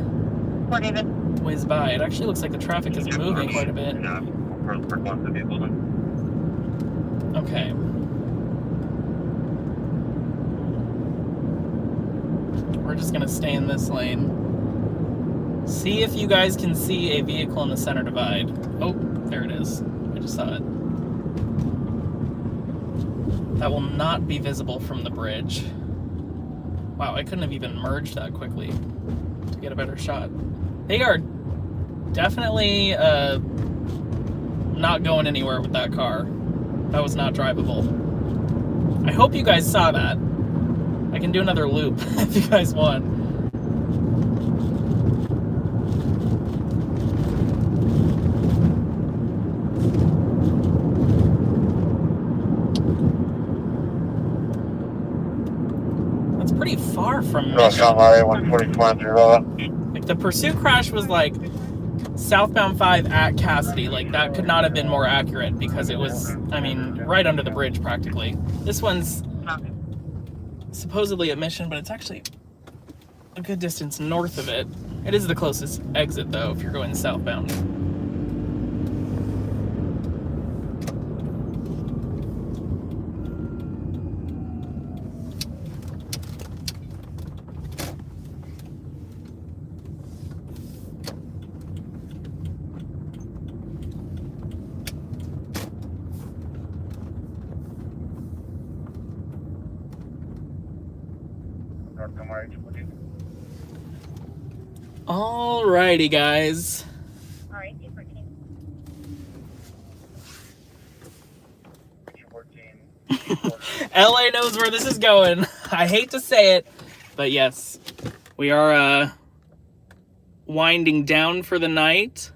B: 4 David.
A: whiz by. It actually looks like the traffic is moving quite a bit. Okay. We're just gonna stay in this lane. See if you guys can see a vehicle in the center divide. Oh, there it is. I just saw it. That will not be visible from the bridge. Wow, I couldn't have even merged that quickly to get a better shot. They are definitely not going anywhere with that car. That was not drivable. I hope you guys saw that. I can do another loop if you guys want. That's pretty far from
F: North Highway 144
A: Like the pursuit crash was like southbound 5 at Cassidy. Like that could not have been more accurate because it was, I mean, right under the bridge practically. This one's supposedly at Mission, but it's actually a good distance north of it. It is the closest exit though if you're going southbound. Alrighty, guys.
B: Alright, 814.
F: 214.
A: LA knows where this is going. I hate to say it, but yes, we are winding down for the night.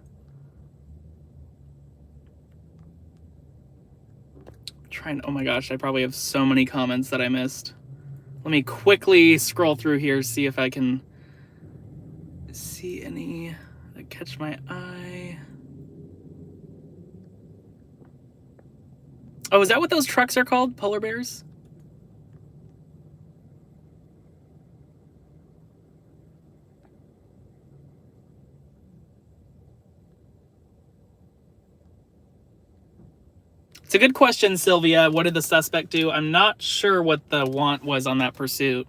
A: Oh my gosh, I probably have so many comments that I missed. Let me quickly scroll through here, see if I can see any that catch my eye. Oh, is that what those trucks are called? Polar bears? It's a good question, Sylvia. What did the suspect do? I'm not sure what the want was on that pursuit.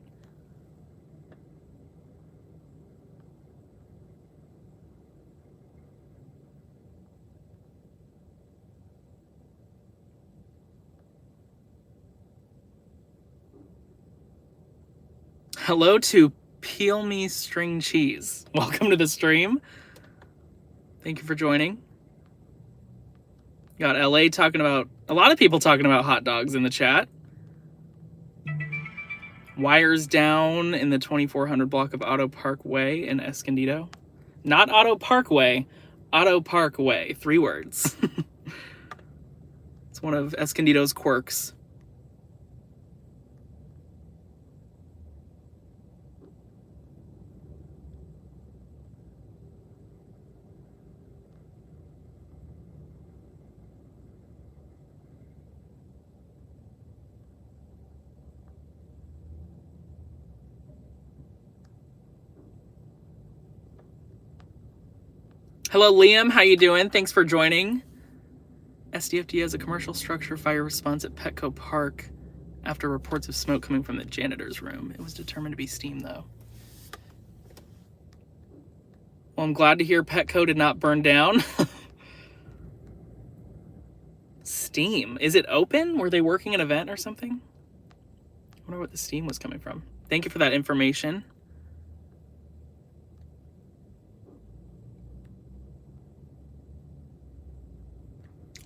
A: Hello to Peel Me String Cheese. Welcome to the stream. Thank you for joining. Got LA talking about, a lot of people talking about hot dogs in the chat. Wires down in the 2400 block of Auto Park Way in Escondido. Not Auto Parkway, Auto Park Way. 3 words. It's one of Escondido's quirks. Hello, Liam. How you doing? Thanks for joining. SDFD has a commercial structure fire response at Petco Park after reports of smoke coming from the janitor's room. It was determined to be steam, though. Well, I'm glad to hear Petco did not burn down. Steam. Is it open? Were they working an event or something? I wonder what the steam was coming from. Thank you for that information.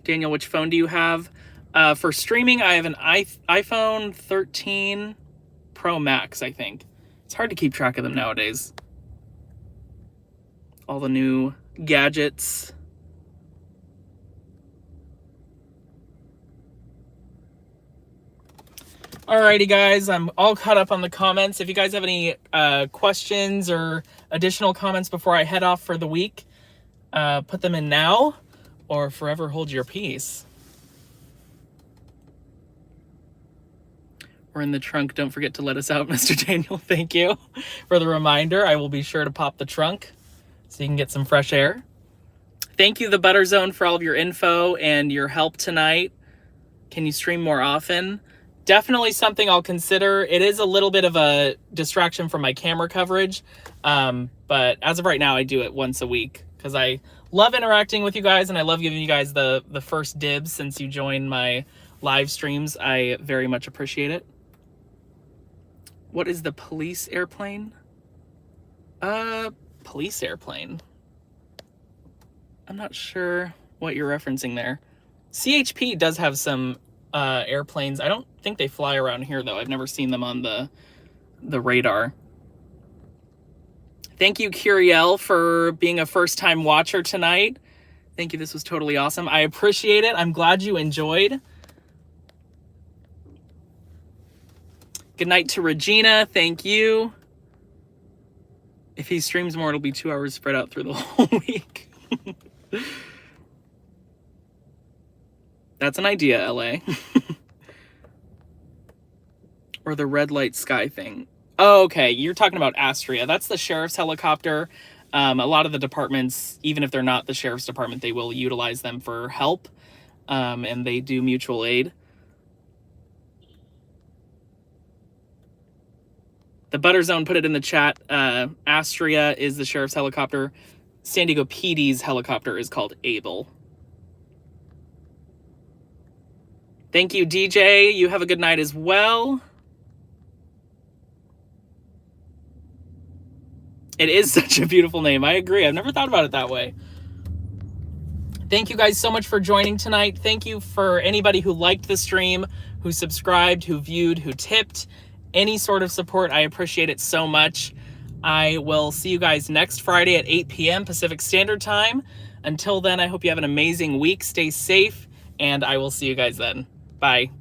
A: Daniel, which phone do you have? For streaming, I have an iPhone 13 Pro Max, I think. It's hard to keep track of them nowadays. All the new gadgets. Alrighty, guys, I'm all caught up on the comments. If you guys have any questions or additional comments before I head off for the week, put them in now or forever hold your peace. We're in the trunk. Don't forget to let us out, Mr. Daniel. Thank you for the reminder. I will be sure to pop the trunk so you can get some fresh air. Thank you, the Butter Zone, for all of your info and your help tonight. Can you stream more often? Definitely something I'll consider. It is a little bit of a distraction from my camera coverage, but as of right now, I do it once a week because I love interacting with you guys and I love giving you guys the first dibs since you joined my live streams. I very much appreciate it. What is the police airplane? Police airplane. I'm not sure what you're referencing there. CHP does have some airplanes. I don't think they fly around here though. I've never seen them on the radar. Thank you, Curiel, for being a first-time watcher tonight. Thank you. This was totally awesome. I appreciate it. I'm glad you enjoyed. Good night to Regina. Thank you. If he streams more, it'll be 2 hours spread out through the whole week. That's an idea, LA. Or the red light sky thing. Oh, okay. You're talking about Astria. That's the sheriff's helicopter. A lot of the departments, even if they're not the sheriff's department, they will utilize them for help. And they do mutual aid. The Butter Zone put it in the chat. Astria is the sheriff's helicopter. San Diego PD's helicopter is called Able. Thank you, DJ. You have a good night as well. It is such a beautiful name. I agree. I've never thought about it that way. Thank you guys so much for joining tonight. Thank you for anybody who liked the stream, who subscribed, who viewed, who tipped. Any sort of support, I appreciate it so much. I will see you guys next Friday at 8 p.m. Pacific Standard Time. Until then, I hope you have an amazing week. Stay safe, and I will see you guys then. Bye.